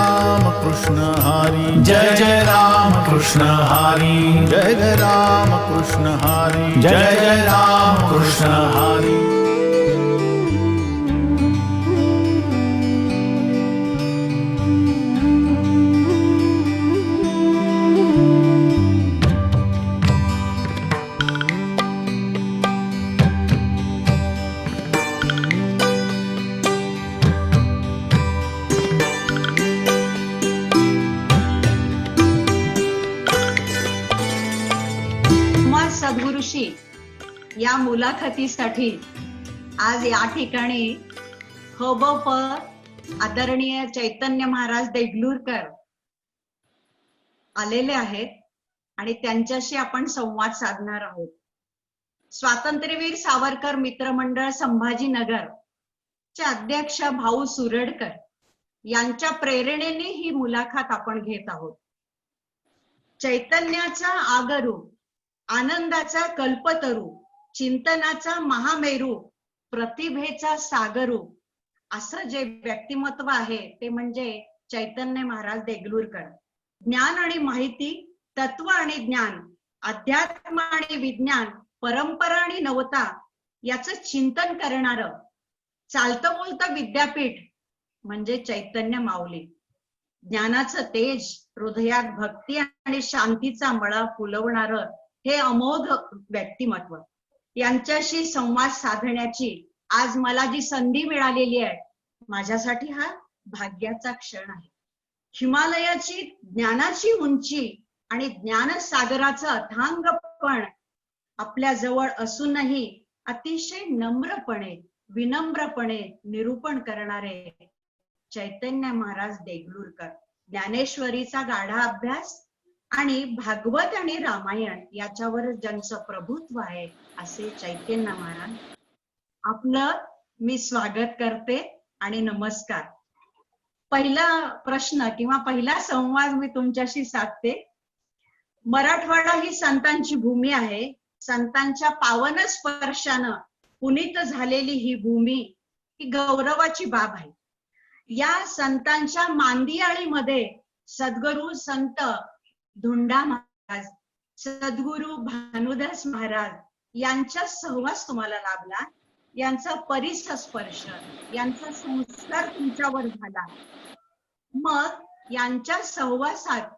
राम कृष्ण हरी, जय जय राम कृष्ण हरी, जय जय राम कृष्ण हरी, जय जय राम कृष्ण हरी। सद्गुरुशी या मुलाखतीसाठी आज या ठिकाणी हबप आदरणीय चैतन्य महाराज देगलूरकर आलेले आहेत आणि त्यांच्याशी आपण संवाद साधणार आहोत। स्वातंत्र्यवीर सावरकर मित्रमंडळ संभाजीनगर चे अध्यक्ष भाऊ सुरडकर यांच्या प्रेरणेने ही मुलाखत आपण घेत आहोत। चैतन्याचा आगरू, आनंदाचा कल्पतरू, चिंतनाचा महामेरू, प्रतिभेचा सागरू असं जे व्यक्तिमत्व आहे ते म्हणजे चैतन्य महाराज देगलूरकर। ज्ञान आणि माहिती, तत्व आणि ज्ञान, अध्यात्म आणि विज्ञान, परंपरा आणि नवता याचं चिंतन करणारं चालतं बोलतं विद्यापीठ म्हणजे चैतन्य माऊली। ज्ञानाचं तेज, हृदयात भक्ती आणि शांतीचा मळा फुलवणारं हे अमोघ व्यक्तिमत्व। यांच्याशी संवाद साधण्याची आज मला जी संधी मिळालेली आहे, माझ्यासाठी हा भाग्याचा क्षण आहे। हिमालयाची ज्ञानाची उंची आणि ज्ञानसागराचं अथांगपण आपल्या जवळ असूनही अतिशय नम्रपणे, विनम्रपणे निरूपण करणारे चैतन्य महाराज देगलूरकर। ज्ञानेश्वरीचा गाढा अभ्यास आणि भागवत आणि रामायण याच्यावर ज्यांचं प्रभुत्व आहे असे चैतन्य महाराज, आपलं मी स्वागत करते आणि नमस्कार। पहिला प्रश्न किंवा पहिला संवाद मी तुमच्याशी साधते। मराठवाडा ही संतांची भूमी आहे। संतांच्या पावन स्पर्शानं पुनीत झालेली ही भूमी ही गौरवाची बाब आहे। या संतांच्या मांदियाळीमध्ये सद्गुरू संत धुंडा महाराज, सद्गुरू भानुदास महाराज यांचा सहवास तुम्हाला लाभला, यांचा परिसस्पर्श, यांचा संस्कार तुमच्यावर झाला। मग यांच्या सहवासात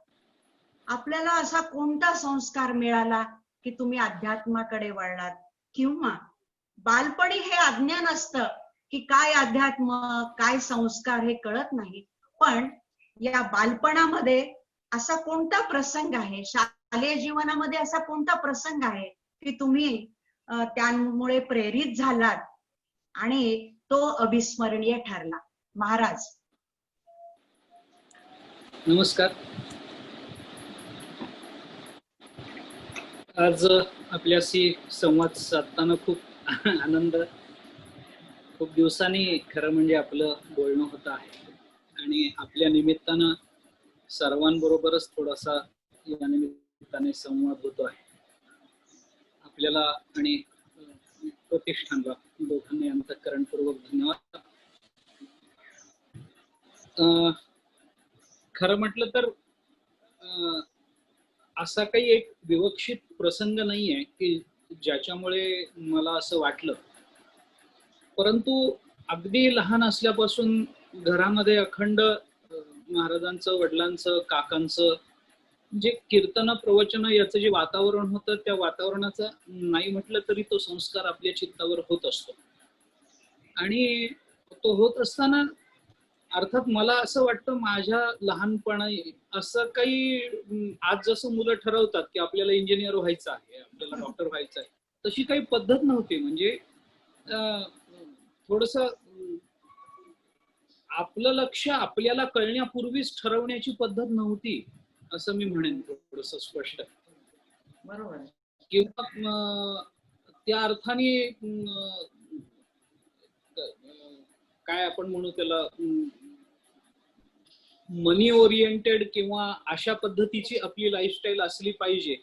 आपल्याला असा कोणता संस्कार मिळाला की तुम्ही अध्यात्माकडे वळलात? किंवा बालपणी हे अज्ञान असतं की काय अध्यात्म, काय संस्कार हे कळत नाही, पण या बालपणामध्ये असा कोणता प्रसंग आहे, शालेय जीवनामध्ये असा कोणता प्रसंग आहे की तुम्ही त्यामुळे प्रेरित झालात आणि तो अविस्मरणीय ठरला? महाराज नमस्कार। आज आपल्याशी संवाद साधताना खूप आनंद, खूप दिवसांनी खरं म्हणजे आपलं बोलणं होत आहे आणि आपल्या निमित्तानं सर्वांबरोबरच थोडासा या निमित्ताने संवाद होतो आहे। आपल्याला आणि प्रतिष्ठानला दोघांनी अंतःकरणपूर्वक धन्यवाद। खरं म्हटलं तर असा काही एक विवक्षित प्रसंग नाही आहे की ज्याच्यामुळे मला असं वाटलं, परंतु अगदी लहान असल्यापासून घरामध्ये अखंड महाराजांचं, वडिलांचं, काकांचं जे कीर्तन प्रवचन याचं जे वातावरण होतं, त्या वातावरणाचा नाही म्हटलं तरी तो संस्कार आपल्या चित्तावर होत असतो। आणि तो होत असताना अर्थात मला असं वाटतं माझ्या लहानपणी असं काही, आज जसं मुलं ठरवतात की आपल्याला इंजिनियर व्हायचं आहे, आपल्याला डॉक्टर व्हायचं आहे, तशी काही पद्धत नव्हती। म्हणजे थोडस आपलं लक्ष आपल्याला कळण्यापूर्वीच ठरवण्याची पद्धत नव्हती असं मी म्हणेन, थोडस स्पष्ट। बरोबर। किंवा त्या अर्थाने काय आपण म्हणू त्याला, मनी ओरिएंटेड किंवा अशा पद्धतीची आपली लाईफस्टाईल असली पाहिजे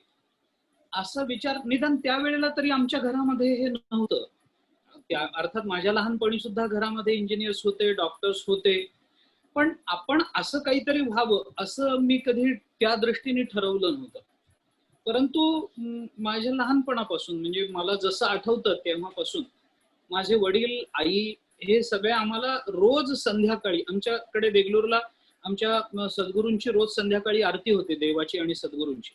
असा विचार निदान त्यावेळेला तरी आमच्या घरामध्ये हे नव्हतं। त्या अर्थात माझ्या लहानपणी सुद्धा घरामध्ये इंजिनियर्स होते, डॉक्टर्स होते, पण आपण असं काहीतरी व्हावं असं मी कधी त्या दृष्टीने ठरवलं नव्हतं. परंतु माझ्या लहानपणापासून म्हणजे मला जसं आठवतं तेव्हापासून माझे वडील, आई हे सगळे आम्हाला रोज संध्याकाळी आमच्याकडे देगलूरला आमच्या सद्गुरूंची रोज संध्याकाळी आरती होते, देवाची आणि सद्गुरूंची.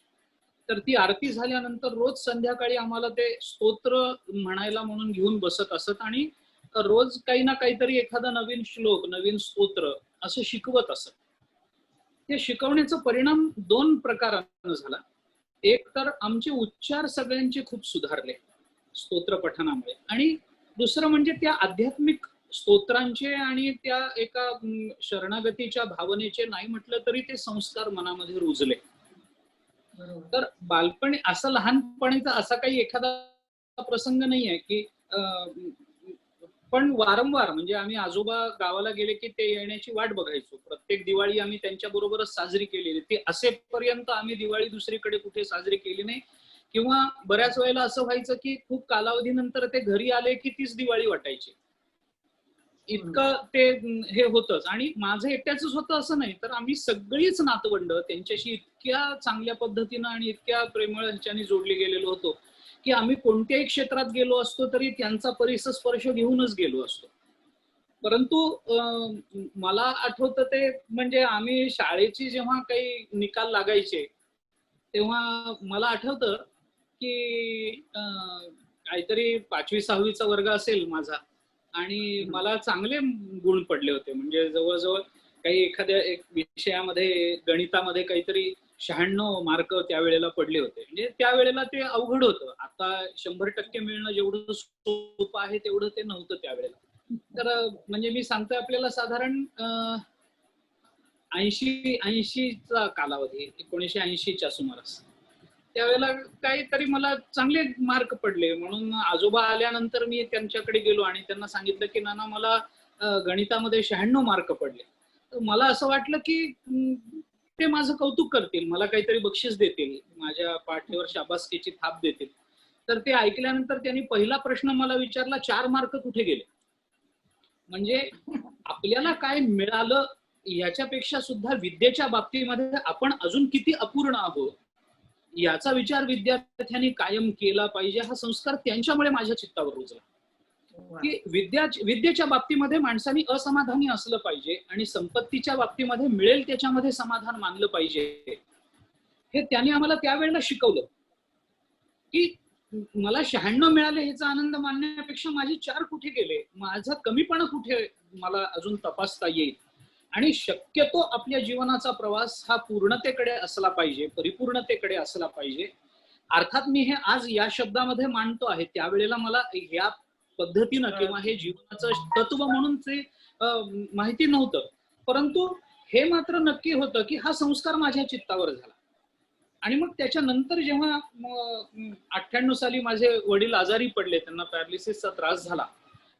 तर ती आरती झाल्यानंतर रोज संध्याकाळी आम्हाला ते स्तोत्र म्हणायला म्हणून घेऊन बसत असत आणि रोज काही ना काहीतरी एखादा नवीन श्लोक, नवीन स्तोत्र असं शिकवत असत. ते शिकवण्याचा परिणाम 2 प्रकारानं झाला. एक तर आमचे उच्चार सगळ्यांचे खूप सुधारले स्तोत्र पठणामुळे, आणि दुसरं म्हणजे त्या आध्यात्मिक स्तोत्रांचे आणि त्या एका शरणागतीच्या भावनेचे नाही म्हटलं तरी ते संस्कार मनामध्ये रुजले. तर बालपणी असं लहानपणीचा असा काही एखादा प्रसंग नाहीये की पण वारंवार म्हणजे आम्ही आजोबा गावाला गेले की ते येण्याची वाट बघायचो. प्रत्येक दिवाळी आम्ही त्यांच्या बरोबरच साजरी केलेली. ते असेपर्यंत आम्ही दिवाळी दुसरीकडे कुठे साजरी केली नाही, किंवा बऱ्याच वेळेला असं व्हायचं की खूप कालावधीनंतर ते घरी आले की तीच दिवाळी वाटायची. इतकं ते हे होतच. आणि माझं एकट्याच होतं असं नाही, तर आम्ही सगळीच नातवंड त्यांच्याशी इतक्या चांगल्या पद्धतीनं आणि इतक्या प्रेमळ ह्याच्याने जोडले गेलेलो होतो की आम्ही कोणत्याही क्षेत्रात गेलो असतो तरी त्यांचा परिसस्पर्श घेऊनच गेलो असतो. परंतु मला आठवतं ते म्हणजे आम्ही शाळेची जेव्हा काही निकाल लागायचे तेव्हा मला आठवतं की काहीतरी 5वी-6वीचा वर्ग असेल माझा, आणि मला चांगले गुण पडले होते. म्हणजे जवळजवळ काही एखाद्या एक विषयामध्ये गणितामध्ये काहीतरी 96 मार्क त्यावेळेला पडले होते. म्हणजे त्यावेळेला ते अवघड होतं. आता 100% मिळणं जेवढं सोपं आहे तेवढं ते नव्हतं त्यावेळेला. तर म्हणजे मी सांगतोय आपल्याला साधारण 80चा कालावधी, 1980च्या सुमारास. त्यावेळेला काहीतरी मला चांगले मार्क पडले, म्हणून आजोबा आल्यानंतर मी त्यांच्याकडे गेलो आणि त्यांना सांगितलं की नाना मला गणितामध्ये 96 मार्क पडले. तर मला असं वाटलं की ते माझं कौतुक करतील, मला काहीतरी बक्षीस देतील, माझ्या पाठीवर शाबासकीची थाप देतील. तर ते ऐकल्यानंतर त्यांनी पहिला प्रश्न मला विचारला, 4 मार्क कुठे गेले? म्हणजे आपल्याला काय मिळालं याच्यापेक्षा सुद्धा विद्येच्या बाबतीमध्ये आपण अजून किती अपूर्ण आहोत याचा विचार विद्यार्थ्यांनी कायम केला पाहिजे. हा संस्कार त्यांच्यामुळे माझ्या चित्तावर रुजला की विद्येच्या बाबतीमध्ये माणसाने असमाधानी असलं पाहिजे आणि संपत्तीच्या बाबतीमध्ये मिळेल त्याच्यामध्ये समाधान मानलं पाहिजे. हे त्यांनी आम्हाला त्यावेळेला शिकवलं की मला 96 मिळाले ह्याचा आनंद मानण्यापेक्षा माझे 4 कुठे गेले, माझा कमीपणा कुठे मला अजून तपासता येईल. आणि शक्यतो आपल्या जीवनाचा प्रवास हा पूर्णतेकडे असला पाहिजे, परिपूर्णतेकडे असला पाहिजे. अर्थात मी हे आज या शब्दामध्ये मांडतो आहे, त्यावेळेला मला या पद्धतीनं किंवा हे जीवनाचं तत्व म्हणून ते माहिती नव्हतं. परंतु हे मात्र नक्की होतं की हा संस्कार माझ्या चित्तावर झाला. आणि मग त्याच्यानंतर जेव्हा 98 साली माझे वडील आजारी पडले, त्यांना पॅरालिसिसचा त्रास झाला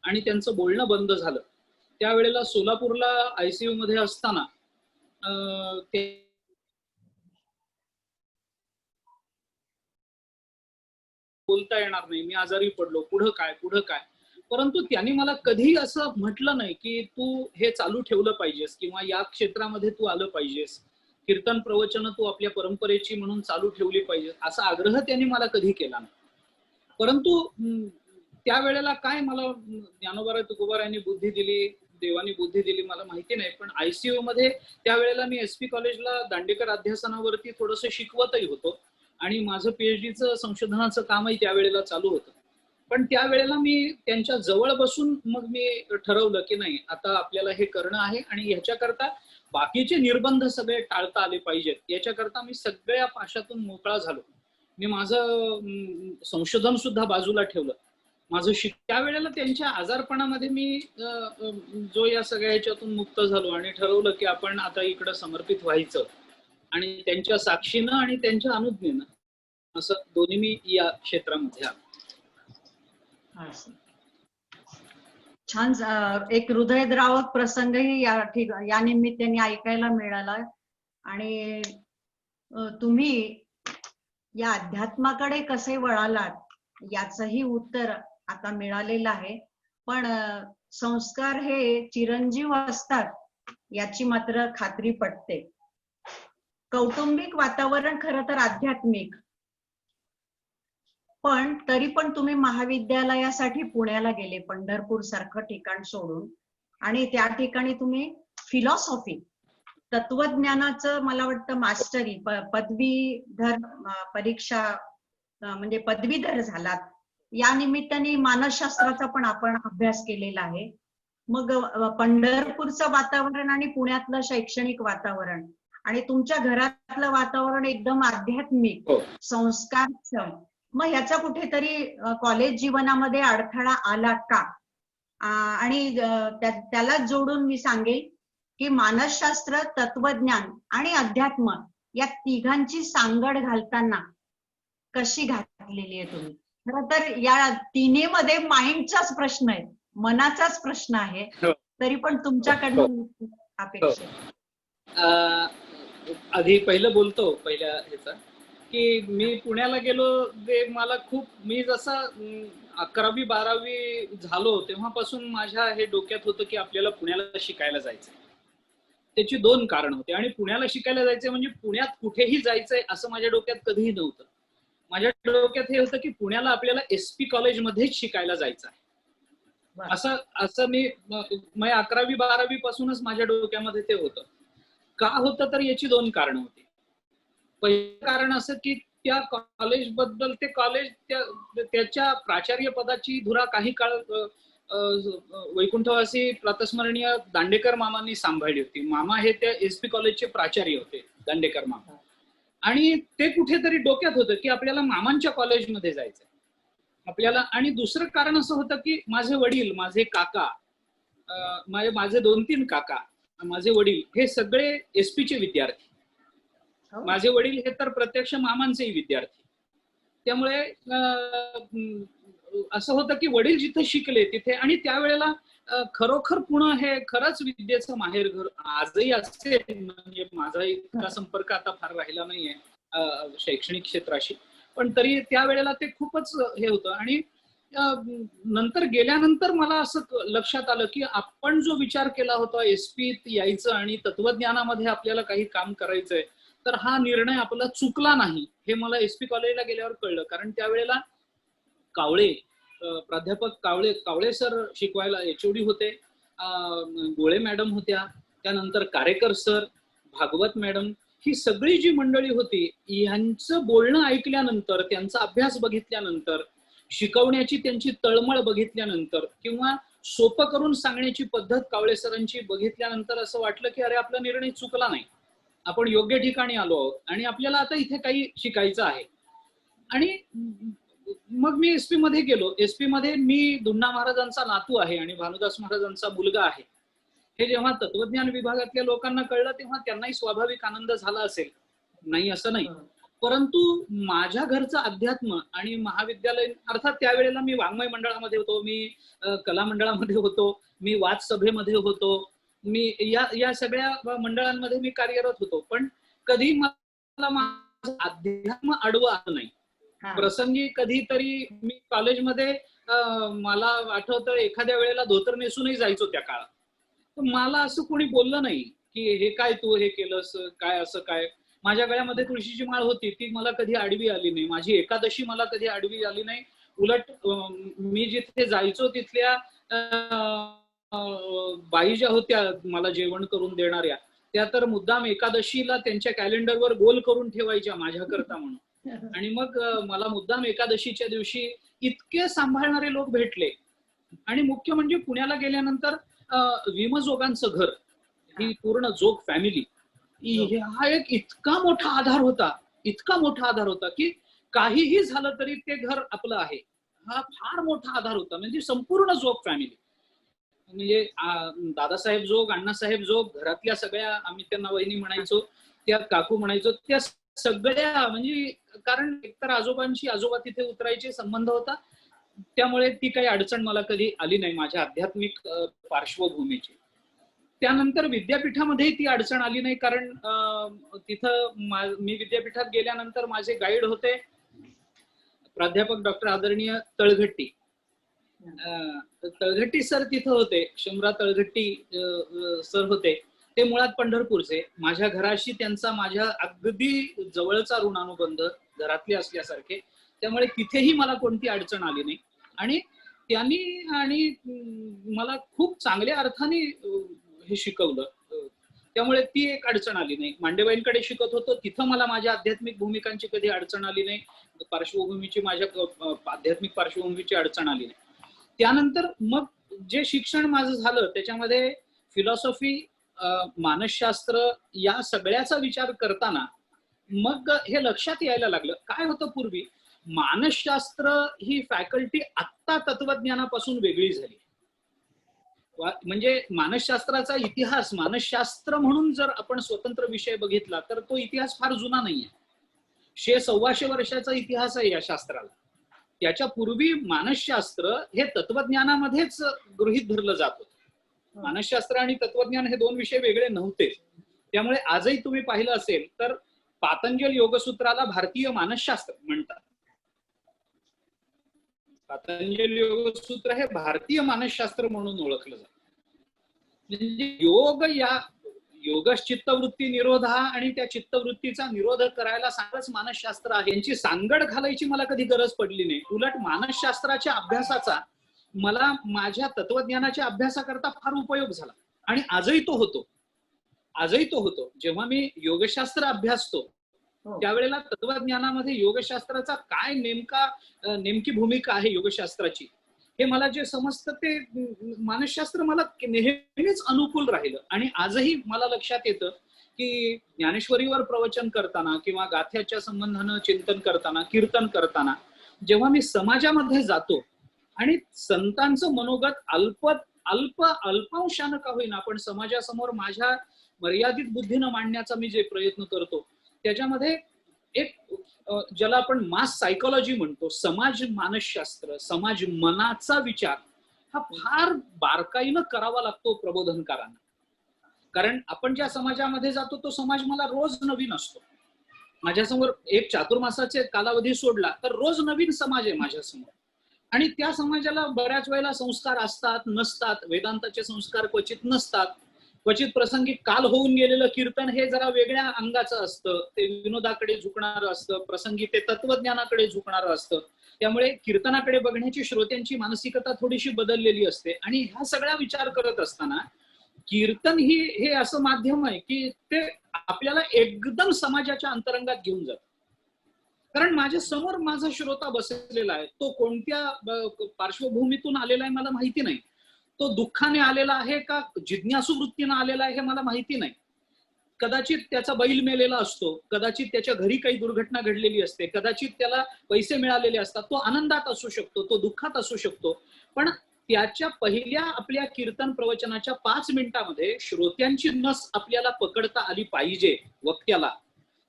आणि त्यांचं बोलणं बंद झालं, त्यावेळेला सोलापूरला ICU मध्ये असताना ते बोलता येणार नाही, मी आजारी पडलो, पुढं काय. परंतु त्यांनी मला कधी असं म्हटलं नाही की तू हे चालू ठेवलं पाहिजेस किंवा या क्षेत्रामध्ये तू आलं पाहिजेस, कीर्तन प्रवचन तू आपल्या परंपरेची म्हणून चालू ठेवली पाहिजे, असा आग्रह त्यांनी मला कधी केला नाही. परंतु त्यावेळेला काय मला ज्ञानोबा तुकोबारायांनी बुद्धी दिली, देवानी बुद्धी दिली मला माहिती नाही, पण ICU मध्ये त्यावेळेला मी SP कॉलेजला दांडेकर अध्यासनावरती थोडंसं शिकवतही होतो आणि माझं PhDचं संशोधनाचं कामही त्यावेळेला चालू होतं. पण त्यावेळेला मी त्यांच्या जवळ बसून मग मी ठरवलं की नाही, आता आपल्याला हे करणं आहे आणि ह्याच्याकरता बाकीचे निर्बंध सगळे टाळता आले पाहिजेत. याच्याकरता मी सगळ्या पाशातून मोकळा झालो. मी माझं संशोधन सुद्धा बाजूला ठेवलं. माझं त्यावेळेला त्यांच्या आजारपणामध्ये मी जो या सगळ्या ह्याच्यातून मुक्त झालो आणि ठरवलं की आपण आता इकडं समर्पित व्हायचं आणि त्यांच्या साक्षीनं आणि त्यांच्या अनुज्ञेनं असं दोन्ही मी या क्षेत्रामध्ये आलो. छान. एक हृदयद्रावक प्रसंगही या निमित्ताने ऐकायला मिळाला. आणि तुम्ही या अध्यात्माकडे कसे वळालात याचंही उत्तर आता मिळालेलं आहे. पण संस्कार हे चिरंजीव असतात याची मात्र खात्री पटते. कौटुंबिक वातावरण खरं तर आध्यात्मिक, पण तरी पण तुम्ही महाविद्यालयासाठी पुण्याला गेले, पंढरपूर सारखं ठिकाण सोडून, आणि त्या ठिकाणी तुम्ही फिलॉसॉफी, तत्वज्ञानाचं मला वाटतं मास्टरी, पदवीधर परीक्षा म्हणजे पदवीधर झालात. या निमित्ताने मानसशास्त्राचा पण आपण अभ्यास केलेला आहे. मग पंढरपूरचं वातावरण आणि पुण्यातलं शैक्षणिक वातावरण आणि तुमच्या घरातलं वातावरण एकदम आध्यात्मिक, संस्कारक्षम, मग ह्याचा कुठेतरी कॉलेज जीवनामध्ये अडथळा आला का? आणि त्याला जोडून मी सांगेल की मानसशास्त्र, तत्वज्ञान आणि अध्यात्म या तिघांची सांगड घालताना कशी घातलेली आहे तुम्ही? खरं तर या तिन्हीमध्ये माइंडचाच प्रश्न आहे, मनाचाच प्रश्न आहे, तरी पण तुमच्याकडनं अपेक्षा. आधी पहिलं बोलतो पहिल्या ह्याचा की मी पुण्याला गेलो, ते मला खूप, मी जसा 11वी 12वी झालो तेव्हापासून माझ्या हे डोक्यात होतं की आपल्याला पुण्याला शिकायला जायचंय. त्याची 2 कारण होते. आणि पुण्याला शिकायला जायचंय म्हणजे पुण्यात कुठेही जायचंय असं माझ्या डोक्यात कधीही नव्हतं. माझ्या डोक्यात हे होतं की पुण्याला आपल्याला SP कॉलेजमध्येच शिकायला जायचं आहे. असं मी 11वी 12वी पासूनच माझ्या डोक्यामध्ये ते होतं. का होतं तर याची 2 कारणं होती. पहिलं कारण असं की त्या कॉलेजबद्दल, ते कॉलेज त्याच्या प्राचार्य पदाची धुरा काही काळ वैकुंठवासी प्रातस्मरणीय दांडेकर मामांनी सांभाळली होती. मामा हे त्या SP कॉलेजचे प्राचार्य होते, दांडेकर मामा. आणि ते कुठेतरी डोक्यात होतं की आपल्याला मामांच्या कॉलेजमध्ये जायचंय आपल्याला. आणि दुसरं कारण असं होतं की माझे वडील, माझे काका, माझे 2-3 काका, माझे वडील हे सगळे SP चे विद्यार्थी. माझे वडील हे तर प्रत्यक्ष मामांचेही विद्यार्थी. त्यामुळे असं होतं की वडील जिथे शिकले तिथे, आणि त्यावेळेला खरोखर पुणे हे खरंच विद्येचं माहेरघर आजही असेल. म्हणजे माझा इतका संपर्क आता फार राहिला नाहीये शैक्षणिक क्षेत्राशी, पण तरी त्यावेळेला ते खूपच हे होतं. आणि नंतर गेल्यानंतर मला असं लक्षात आलं की आपण जो विचार केला होता SPत यायचं आणि तत्वज्ञानामध्ये आपल्याला काही काम करायचंय, तर हा निर्णय आपला चुकला नाही हे मला SP कॉलेजला गेल्यावर कळलं. कारण त्यावेळेला कावळे, प्राध्यापक कावळे सर शिकवायला HOD होते, गोळे मॅडम होत्या, त्यानंतर कारेकर सर, भागवत मॅडम, ही सगळी जी मंडळी होती, यांचं बोलणं ऐकल्यानंतर, त्यांचा अभ्यास बघितल्यानंतर, शिकवण्याची त्यांची तळमळ बघितल्यानंतर, किंवा सोपं करून सांगण्याची पद्धत कावळे सरांची बघितल्यानंतर असं वाटलं की अरे आपला निर्णय चुकला नाही, आपण योग्य ठिकाणी आलो आहोत आणि आपल्याला आता इथे काही शिकायचं आहे. आणि मग मी SP मध्ये गेलो. SP मध्ये मी दुण्णा महाराजांचा नातू आहे आणि भानुदास महाराजांचा मुलगा आहे. हे जेव्हा तत्वज्ञान विभागातल्या लोकांना कळलं तेव्हा त्यांनाही स्वाभाविक आनंद झाला असेल, नाही असं नाही. परंतु माझ्या घरचं अध्यात्म आणि महाविद्यालय, अर्थात त्यावेळेला मी वाङ्मय मंडळामध्ये होतो, मी कला मंडळामध्ये होतो, मी वाद सभेमध्ये होतो, मी या सगळ्या मंडळांमध्ये मी कार्यरत होतो, पण कधी मला माझं अध्यात्म आडवं आलं नाही. प्रसंगी कधीतरी मी कॉलेजमध्ये मला आठवतं एखाद्या वेळेला धोतर नेसूनही जायचो त्या काळात. मला असं कोणी बोललं नाही की हे काय तू हे केलंस काय, असं काय. माझ्या गळ्यामध्ये तुळशीची माळ होती, ती मला कधी आडवी आली नाही. माझी एकादशी मला कधी आडवी आली नाही. उलट मी जिथे जायचो तिथल्या बाई ज्या होत्या मला जेवण करून देणाऱ्या, त्या तर मुद्दाम एकादशीला त्यांच्या कॅलेंडरवर गोल करून ठेवायच्या माझ्याकरता म्हणून. आणि मग मला मुद्दाम एकादशीच्या दिवशी इतके सांभाळणारे लोक भेटले. आणि मुख्य म्हणजे पुण्याला गेल्यानंतर विमजोगांचं घर, ही पूर्ण जोग फॅमिली, हा एक इतका मोठा आधार होता, इतका मोठा आधार होता की काहीही झालं तरी ते घर आपलं आहे, हा फार मोठा आधार होता. म्हणजे संपूर्ण जोग फॅमिली, म्हणजे दादासाहेब जोग, अण्णासाहेब जोग, घरातल्या सगळ्या, आम्ही त्यांना वहिनी म्हणायचो, त्या काकू म्हणायचो, त्या सगळ्या, म्हणजे कारण एकतर आजोबांशी आजोबा तिथे उतरायचे संबंध होता, त्यामुळे ती काही अडचण मला कधी आली नाही माझ्या आध्यात्मिक पार्श्वभूमीची. त्यानंतर विद्यापीठामध्येही ती अडचण आली नाही, कारण तिथं मी विद्यापीठात गेल्यानंतर माझे गाईड होते प्राध्यापक डॉक्टर आदरणीय तळघट्टी. तळघट्टी सर तिथं होते, शंभरा तळघट्टी सर होते. ते मुळात पंढरपूरचे. माझ्या घराशी त्यांचा माझ्या अगदी जवळचा ऋणानुबंध घरातले असल्यासारखे, त्यामुळे तिथेही मला कोणती अडचण आली नाही. आणि त्यांनी आणि मला खूप चांगल्या अर्थाने हे शिकवलं, त्यामुळे ती एक अडचण आली नाही. मांडेबाईंकडे शिकत होतो, तिथं मला माझ्या आध्यात्मिक भूमिकांची कधी अडचण आली नाही, पार्श्वभूमीची माझ्या आध्यात्मिक पार्श्वभूमीची अडचण आली नाही. त्यानंतर मग जे शिक्षण माझं झालं त्याच्यामध्ये फिलॉसॉफी, मानसशास्त्र या सगळ्याचा विचार करताना मग हे लक्षात यायला लागलं, काय होतं पूर्वी मानसशास्त्र ही फॅकल्टी आत्ता तत्वज्ञानापासून वेगळी झाली. म्हणजे मानसशास्त्राचा इतिहास, मानसशास्त्र म्हणून जर आपण स्वतंत्र विषय बघितला तर तो इतिहास फार जुना नाहीये. 100-125 वर्षाचा इतिहास आहे या शास्त्राला. त्याच्या पूर्वी मानसशास्त्र हे तत्वज्ञानामध्येच गृहीत धरलं जात होतं. मानसशास्त्र आणि तत्वज्ञान हे दोन विषय वेगळे नव्हते. त्यामुळे आजही तुम्ही पाहिलं असेल तर पातंजल योगसूत्राला भारतीय मानसशास्त्र म्हणतात. पातंजल योगसूत्र हे भारतीय मानसशास्त्र म्हणून ओळखलं जातं. म्हणजे योग चित्तवृत्ती निरोध हा आणि त्या चित्तवृत्तीचा निरोध करायला सांगच मानसशास्त्र आहे. यांची सांगड घालायची मला कधी गरज पडली नाही. उलट मानसशास्त्राच्या अभ्यासाचा मला माझ्या तत्वज्ञानाच्या अभ्यासाकरता फार उपयोग झाला आणि आजही तो होतो. जेव्हा मी योगशास्त्र अभ्यासतो त्यावेळेला तत्वज्ञानामध्ये योगशास्त्राचा काय नेमकी भूमिका आहे योगशास्त्राची हे मला जे समजतं ते मानसशास्त्र मला नेहमीच अनुकूल राहिलं. आणि आजही मला लक्षात येतं की ज्ञानेश्वरीवर प्रवचन करताना किंवा गाथ्याच्या संबंधानं चिंतन करताना, कीर्तन करताना जेव्हा मी समाजामध्ये जातो आणि संतांचं मनोगत अल्पांशानं का होईना पण समाजासमोर माझ्या मर्यादित बुद्धीनं मांडण्याचा मी जे प्रयत्न करतो त्याच्यामध्ये एक ज्याला आपण मास सायकोलॉजी म्हणतो, समाज मानसशास्त्र, समाज मनाचा विचार हा फार बारकाईनं करावा लागतो प्रबोधनकारांना. कारण आपण ज्या समाजामध्ये जातो तो समाज मला रोज नवीन असतो. माझ्यासमोर एक चातुर्मासाचे कालावधी सोडला तर रोज नवीन समाज आहे माझ्यासमोर. आणि त्या समाजाला बऱ्याच वेळेला संस्कार असतात, नसतात. वेदांताचे संस्कार क्वचित नसतात. क्वचित प्रसंगी काल होऊन गेलेलं कीर्तन हे जरा वेगळ्या अंगाचं असतं, ते विनोदाकडे झुकणारं असतं, प्रसंगी ते तत्वज्ञानाकडे झुकणारं असतं. त्यामुळे कीर्तनाकडे बघण्याची श्रोत्यांची मानसिकता थोडीशी बदललेली असते. आणि ह्या सगळ्या विचार करत असताना कीर्तन हे असं माध्यम आहे की ते आपल्याला एकदम समाजाच्या अंतरंगात घेऊन जातं. कारण माझ्या समोर माझा श्रोता बसलेला आहे, तो कोणत्या पार्श्वभूमीतून आलेला आहे मला माहिती नाही. तो दुःखाने आलेला आहे का जिज्ञासू वृत्तीने आलेला आहे हे मला माहिती नाही. कदाचित त्याचा बैल मेलेला असतो, कदाचित त्याच्या घरी काही दुर्घटना घडलेली असते, कदाचित त्याला पैसे मिळालेले असतात, तो आनंदात असू शकतो, तो दुःखात असू शकतो. पण त्याच्या पहिल्या आपल्या कीर्तन प्रवचनाच्या 5 मिनिटांमध्ये श्रोत्यांची नस आपल्याला पकडता आली पाहिजे. वक्त्याला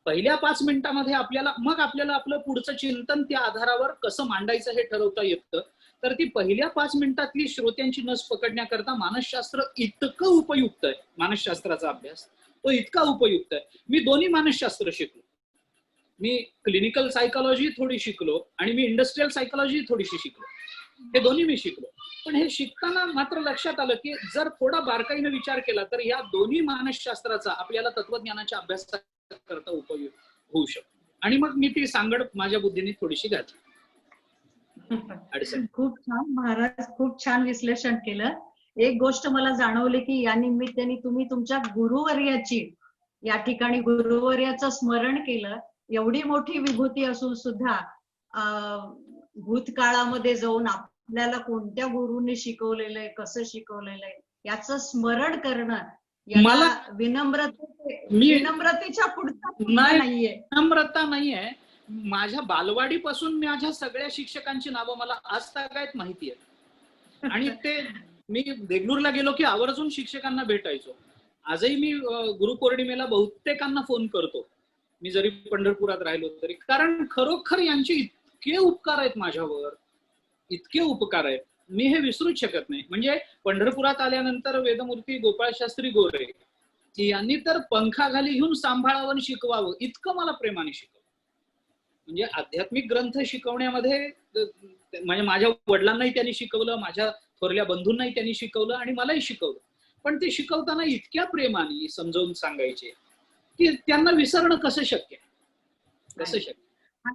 पहिल्या 5 मिनिटांमध्ये आपल्याला आपलं पुढचं चिंतन त्या आधारावर कसं मांडायचं हे ठरवता येतं. तर ती पहिल्या 5 मिनिटातली श्रोत्यांची नस पकडण्याकरता मानसशास्त्र इतकं उपयुक्त आहे. मानसशास्त्राचा अभ्यास तो इतका उपयुक्त आहे. मी दोन्ही मानसशास्त्र शिकलो. मी क्लिनिकल सायकोलॉजी थोडी शिकलो आणि मी इंडस्ट्रियल सायकोलॉजी थोडीशी शिकलो. हे दोन्ही मी शिकलो. पण हे शिकताना मात्र लक्षात आलं की जर थोडा बारकाईने विचार केला तर या दोन्ही मानसशास्त्राचा आपल्याला तत्वज्ञानाच्या अभ्यासाकरता उपयोग होऊ शकतो. आणि मग मी ती सांगड माझ्या बुद्धीने थोडीशी घातली. खूप छान महाराज, खूप छान विश्लेषण केलं. एक गोष्ट मला जाणवली की या निमित्ताने तुम्ही तुमच्या गुरुवर्याची या ठिकाणी गुरुवर्याचं स्मरण केलं. एवढी मोठी विभूती असून सुद्धा भूतकाळामध्ये जाऊन आपल्याला कोणत्या गुरुने शिकवलेलं आहे, कसं शिकवलेलं आहे याचं स्मरण करणं मला विनम्रतेच्या पुढचा नाहीये. विनम्रता नाहीये. माझ्या बालवाडीपासून माझ्या सगळ्या शिक्षकांची नावं मला आज तागायत माहिती आहेत. आणि ते मी देगलूरला गेलो की आवर्जून शिक्षकांना भेटायचो. आजही मी गुरुपौर्णिमेला बहुतेकांना फोन करतो, मी जरी पंढरपुरात राहिलो तरी. कारण खरोखर यांचे इतके उपकार आहेत माझ्यावर, इतके उपकार आहेत, मी हे विसरूच शकत नाही. म्हणजे पंढरपुरात आल्यानंतर वेदमूर्ती गोपाळशास्त्री गोरे यांनी तर पंखाखाली घेऊन सांभाळावं आणि शिकवावं इतकं मला प्रेमाने शिकवलं. म्हणजे आध्यात्मिक ग्रंथ शिकवण्यामध्ये म्हणजे माझ्या वडिलांनाही त्यांनी शिकवलं, माझ्या थोरल्या बंधूंनाही त्यांनी शिकवलं आणि मलाही शिकवलं. पण ते शिकवताना इतक्या प्रेमाने समजावून सांगायचे की त्यांना विसरणं कसं शक्य आहे, कसं शक्य.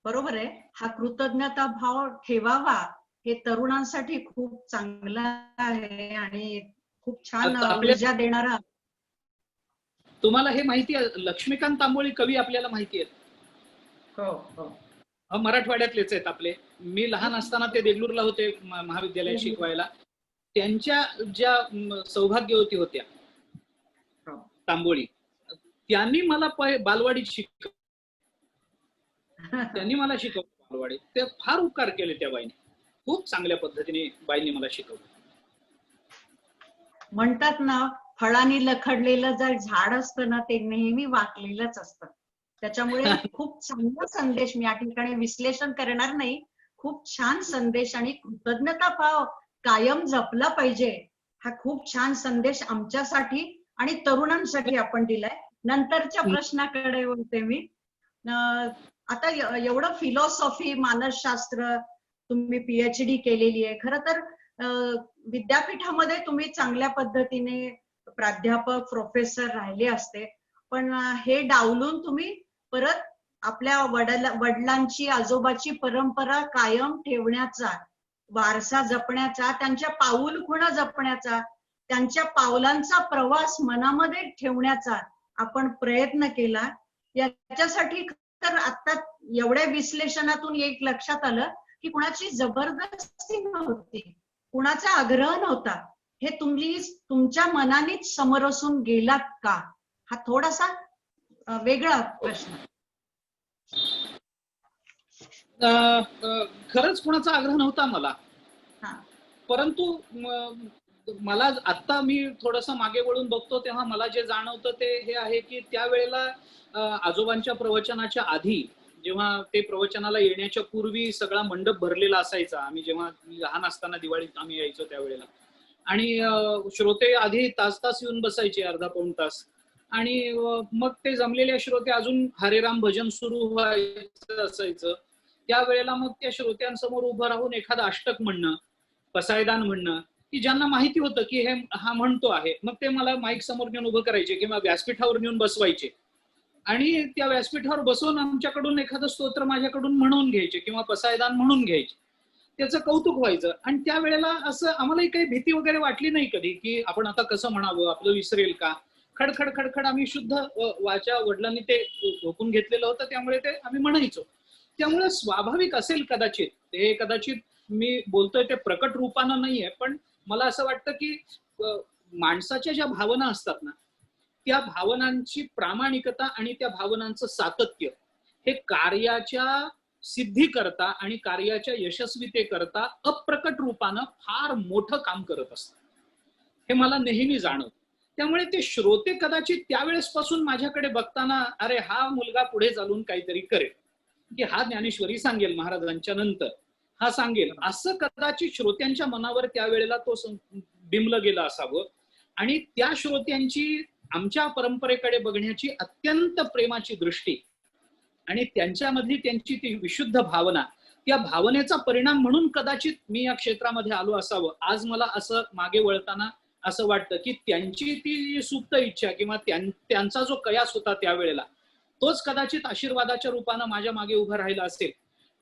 बरोबर आहे. हा कृतज्ञता भाव ठेवावा हे तरुणांसाठी खूप चांगलं आहे आणि खूप छान आता आपल्या ऊर्जा देणारा. तुम्हाला हे माहिती आहे, लक्ष्मीकांत तांबोळी कवी आपल्याला माहिती आहेत. हो हो. मराठवाड्यातलेच आहेत आपले. मी लहान असताना ते देगलूरला होते महाविद्यालयात शिकवायला. त्यांच्या ज्या सौभाग्यवती होत्या हो. तांबोळी, त्यांनी मला बालवाडीत शिकवलं. त्यांनी मला शिकवलं बालवाडीत. ते फार उपकार केले त्या बाईने. खूप चांगल्या पद्धतीने बाईंनी मला शिकवलं. म्हणतात ना, फळांनी लखडलेलं जर झाड असतं ना, ते नेहमी वाकलेलंच असतं. त्याच्यामुळे खूप चांगला संदेश, मी या ठिकाणी विश्लेषण करणार नाही, खूप छान संदेश आणि कृतज्ञता भाव कायम जपला पाहिजे, हा खूप छान संदेश आमच्यासाठी आणि तरुणांसाठी आपण दिलाय. नंतरच्या प्रश्नाकडे बोलते मी. आता एवढं फिलॉसॉफी, मानसशास्त्र, तुम्ही PhD केलेली आहे. खरं तर विद्यापीठामध्ये तुम्ही चांगल्या पद्धतीने प्राध्यापक, प्रोफेसर राहिले असते, पण हे डावलून तुम्ही परत आपल्या वडिलांची, आजोबाची परंपरा कायम ठेवण्याचा, वारसा जपण्याचा, त्यांच्या पाऊलखुणा जपण्याचा, त्यांच्या पावलांचा प्रवास मनामध्ये ठेवण्याचा आपण प्रयत्न केला. याच्यासाठी तर आता एवढ्या विश्लेषणातून एक लक्षात आलं की कुणाची जबरदस्ती नव्हती, कुणाचा आग्रह नव्हता. हे तुम्ही तुमच्या मनानेच समरसून गेलात का? हा थोडासा वेगळा प्रश्न. खरंच कुणाचा आग्रह नव्हता मला, परंतु मला आता मी थोडस मागे वळून बघतो तेव्हा मला जे जाणवतं ते हे आहे की त्यावेळेला आजोबांच्या प्रवचनाच्या आधी, जेव्हा ते प्रवचनाला येण्याच्या पूर्वी सगळा मंडप भरलेला असायचा. आम्ही जेव्हा लहान असताना दिवाळीत आम्ही यायचो त्यावेळेला, आणि श्रोते आधी तास तास येऊन बसायचे, अर्धा पाऊण तास, आणि मग ते जमलेले श्रोते अजून हरेराम भजन सुरू व्हायचं असायचं. त्यावेळेला मग त्या श्रोत्यांसमोर उभं राहून एखादं अष्टक म्हणणं, पसायदान म्हणणं, की ज्यांना माहिती होतं की हे हा म्हणतो आहे, मग ते मला माईक समोर नेऊन उभं करायचे किंवा व्यासपीठावर नेऊन बसवायचे आणि त्या व्यासपीठावर बसवून आमच्याकडून एखादं स्तोत्र माझ्याकडून म्हणून घ्यायचे किंवा पसायदान म्हणून घ्यायचे. त्याचं कौतुक व्हायचं. आणि त्यावेळेला असं आम्हालाही काही भीती वगैरे वाटली नाही कधी की आपण आता कसं म्हणावं, आपलं विसरेल का. खडखड खडखड आम्ही शुद्ध वाचा, वडिलांनी ते झोपून घेतलेलं होतं त्यामुळे ते आम्ही म्हणायचो. त्यामुळे स्वाभाविक असेल कदाचित ते, कदाचित मी बोलतोय ते प्रकट रूपानं नाहीये, पण मला असं वाटतं की माणसाच्या ज्या भावना असतात ना, त्या भावनांची प्रामाणिकता आणि त्या भावनांचं सातत्य हे कार्याच्या सिद्धीकरता आणि कार्याच्या यशस्वीतेकरता अप्रकट रूपानं फार मोठं काम करत असतं, हे मला नेहमी जाणवतं. त्यामुळे ते श्रोते कदाचित त्यावेळेसपासून माझ्याकडे बघताना, अरे हा मुलगा पुढे चालून काहीतरी करेल, की हा ज्ञानेश्वरी सांगेल महाराजांच्या नंतर, हा सांगेल, असं कदाचित श्रोत्यांच्या मनावर त्यावेळेला तो बिंबलं गेलं असावं. आणि त्या श्रोत्यांची आमच्या परंपरेकडे बघण्याची अत्यंत प्रेमाची दृष्टी आणि त्यांच्यामधली त्यांची ती विशुद्ध भावना, त्या भावनेचा परिणाम म्हणून कदाचित मी या क्षेत्रामध्ये आलो असावं. आज मला असं मागे वळताना असं वाटतं की त्यांची ती सुप्त इच्छा किंवा त्यांचा जो कयास होता त्यावेळेला, तोच कदाचित आशीर्वादाच्या रूपानं माझ्या मागे उभा राहिला असेल.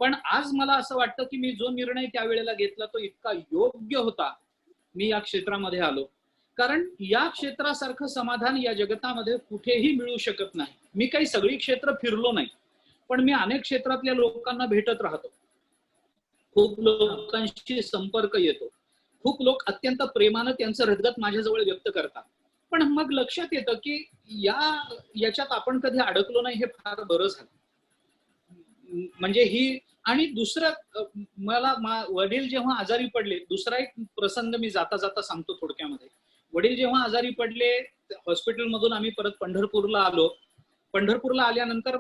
पण आज मला असं वाटतं की मी जो निर्णय त्यावेळेला घेतला तो इतका योग्य होता. मी या क्षेत्रामध्ये आलो कारण या क्षेत्रासारखं समाधान या जगतामध्ये कुठेही मिळू शकत नाही. मी काही सगळी क्षेत्र फिरलो नाही, पण मी अनेक क्षेत्रातल्या लोकांना भेटत राहतो, खूप लोकांशी संपर्क येतो, खूप लोक अत्यंत प्रेमानं त्यांचं हृदय माझ्याजवळ व्यक्त करतात. पण मग लक्षात येतं की याच्यात आपण कधी अडकलो नाही, हे फार बरं झालं. म्हणजे ही, आणि दुसरं मला वडील जेव्हा आजारी पडले, दुसरा एक प्रसंग मी जाता जाता सांगतो थोडक्यामध्ये. वडील जेव्हा आजारी पडले, हॉस्पिटलमधून आम्ही परत पंढरपूरला आलो. पंढरपूरला आल्यानंतर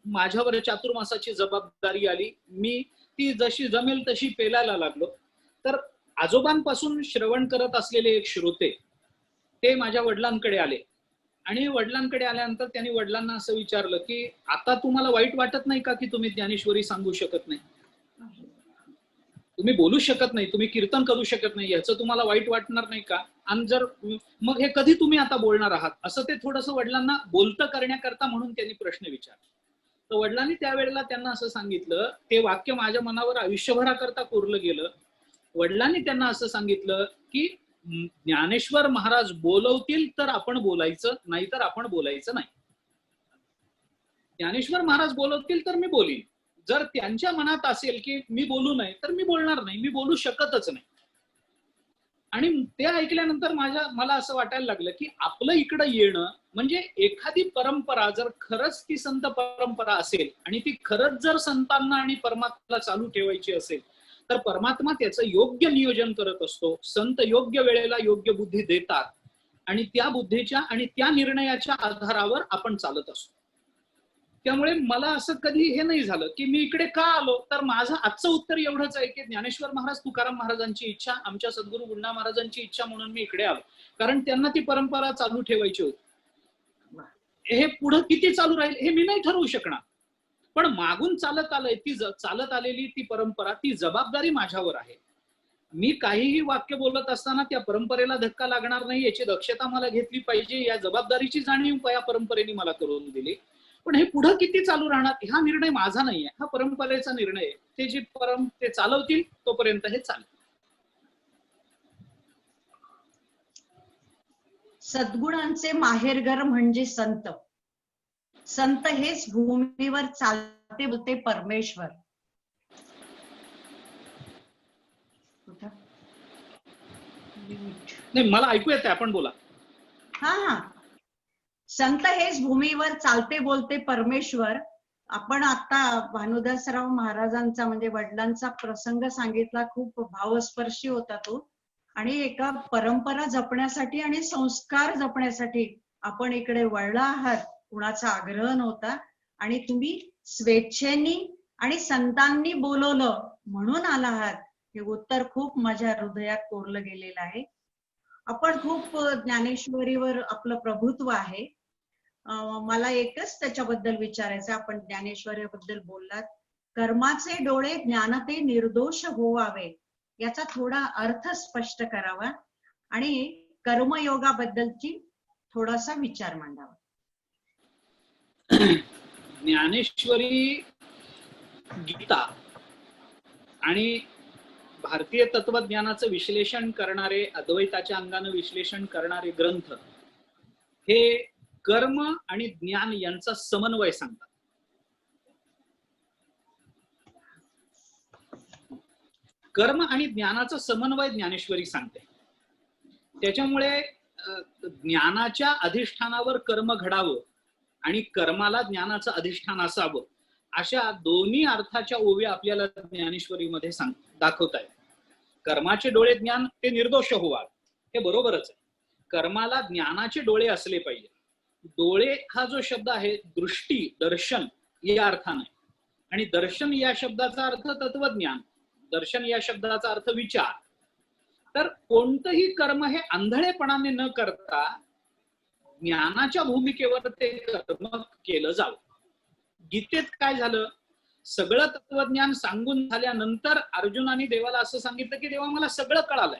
माझ्यावर चातुर्मासाची जबाबदारी आली. मी ती जशी जमेल तशी पेलायला लागलो. तर आजोबांपासून श्रवण करत असलेले एक श्रोते ते माझ्या वडिलांकडे आले आणि वडिलांकडे आल्यानंतर त्यांनी वडिलांना असं विचारलं की आता तुम्हाला वाईट वाटत नाही का की तुम्ही ज्ञानेश्वरी सांगू शकत नाही, तुम्ही बोलू शकत नाही, तुम्ही कीर्तन करू शकत नाही, याचं तुम्हाला वाईट वाटणार नाही का? आणि जर मग हे कधी तुम्ही आता बोलणार आहात असं ते थोडंसं वडिलांना बोलतं करण्याकरता म्हणून त्यांनी प्रश्न विचारला. तर वडिलांनी त्यावेळेला त्यांना असं सांगितलं, ते वाक्य माझ्या मनावर आयुष्यभराकरता कोरलं गेलं. वडिलांनी त्यांना असं सांगितलं की ज्ञानेश्वर महाराज बोलवतील तर आपण बोलायचं, नाहीतर आपण बोलायचं नाही. ज्ञानेश्वर महाराज बोलवतील तर मी बोलीन, जर त्यांच्या मनात असेल की मी बोलू नये तर मी बोलणार नाही, मी बोलू शकतच नाही. आणि ते ऐकल्यानंतर मला असं वाटायला लागलं की आपलं इकडं येणं म्हणजे एखादी परंपरा जर खरंच ती संत परंपरा असेल आणि ती खरंच जर संतांना आणि परमात्म्याला चालू ठेवायची असेल तर परमात्मा त्याचं योग्य नियोजन करत असतो. संत योग्य वेळेला योग्य बुद्धी देतात आणि त्या बुद्धीच्या आणि त्या निर्णयाच्या आधारावर आपण चालत असतो. त्यामुळे मला असं कधी हे नाही झालं की मी इकडे का आलो. तर माझं आजचं उत्तर एवढंच आहे की ज्ञानेश्वर महाराज तुकाराम महाराजांची इच्छा, आमच्या सद्गुरू गुंडा महाराजांची इच्छा म्हणून मी इकडे आलो, कारण त्यांना ती परंपरा चालू ठेवायची होती. हे पुढे किती चालू राहील हे मी नाही ठरवू शकणार, पण मागून चालत आलंय, ती चालत आलेली ती परंपरा, ती जबाबदारी माझ्यावर आहे. मी काहीही वाक्य बोलत असताना त्या परंपरेला धक्का लागणार नाही याची दक्षता मला घेतली पाहिजे. या जबाबदारीची जाणीव या परंपरेने मला करून दिली. पण हे पुढे किती चालू राहणार हा निर्णय माझा नाहीये, हा परंपरेचा निर्णय आहे. ते चालवतील तोपर्यंत हे चालेल. सद्गुणांचे माहेरघर म्हणजे संत. संत हेच भूमीवर चालते बोलते परमेश्वर. नाही, मला ऐकू येते, आपण बोला. हा, संत हेच भूमीवर चालते बोलते परमेश्वर. आपण आता भानुदासराव महाराजांचा म्हणजे वडिलांचा प्रसंग सांगितला, खूप भावस्पर्शी होता तो. आणि एका परंपरा जपण्यासाठी आणि संस्कार जपण्यासाठी आपण इकडे वळला आहात, कुणाचा आग्रह नव्हता आणि तुम्ही स्वेच्छेनी आणि संतांनी बोलवलं म्हणून आला आहात. हे उत्तर खूप माझ्या हृदयात कोरलं गेलेलं आहे. आपण खूप ज्ञानेश्वरीवर आपलं प्रभुत्व आहे. मला एकच त्याच्याबद्दल विचारायचं. आपण ज्ञानेश्वरीबद्दल बोललात, कर्माचे डोळे ज्ञानते निर्दोष होवावे, याचा थोडा अर्थ स्पष्ट करावा आणि कर्मयोगाबद्दलची थोडासा विचार मांडावा. ज्ञानेश्वरी, गीता आणि भारतीय तत्वज्ञानाचं विश्लेषण करणारे, अद्वैताच्या अंगानं विश्लेषण करणारे ग्रंथ हे कर्म आणि ज्ञान यांचा समन्वय सांगतात. कर्म आणि ज्ञानाचा समन्वय ज्ञानेश्वरी सांगते. त्याच्यामुळे ज्ञानाच्या अधिष्ठानावर कर्म घडावं आणि कर्माला ज्ञानाचं अधिष्ठान असावं, अशा दोन्ही अर्थाच्या ओव्या आपल्याला ज्ञानेश्वरीमध्ये दाखवता आहेत. कर्माचे डोळे ज्ञान ते निर्दोष होवा, हे बरोबरच आहे. कर्माला ज्ञानाचे डोळे असले पाहिजे. डोळे हा जो शब्द आहे दृष्टी, दर्शन या अर्थाने, आणि दर्शन या शब्दाचा अर्थ तत्वज्ञान, दर्शन या शब्दाचा अर्थ विचार. तर कोणतंही कर्म हे आंधळेपणाने न करता ज्ञानाच्या भूमिकेवर ते कर्म केलं जावं. गीतेत काय झालं, सगळं तत्वज्ञान सांगून झाल्यानंतर अर्जुनाने देवाला असं सांगितलं की देवा मला सगळं कळालंय,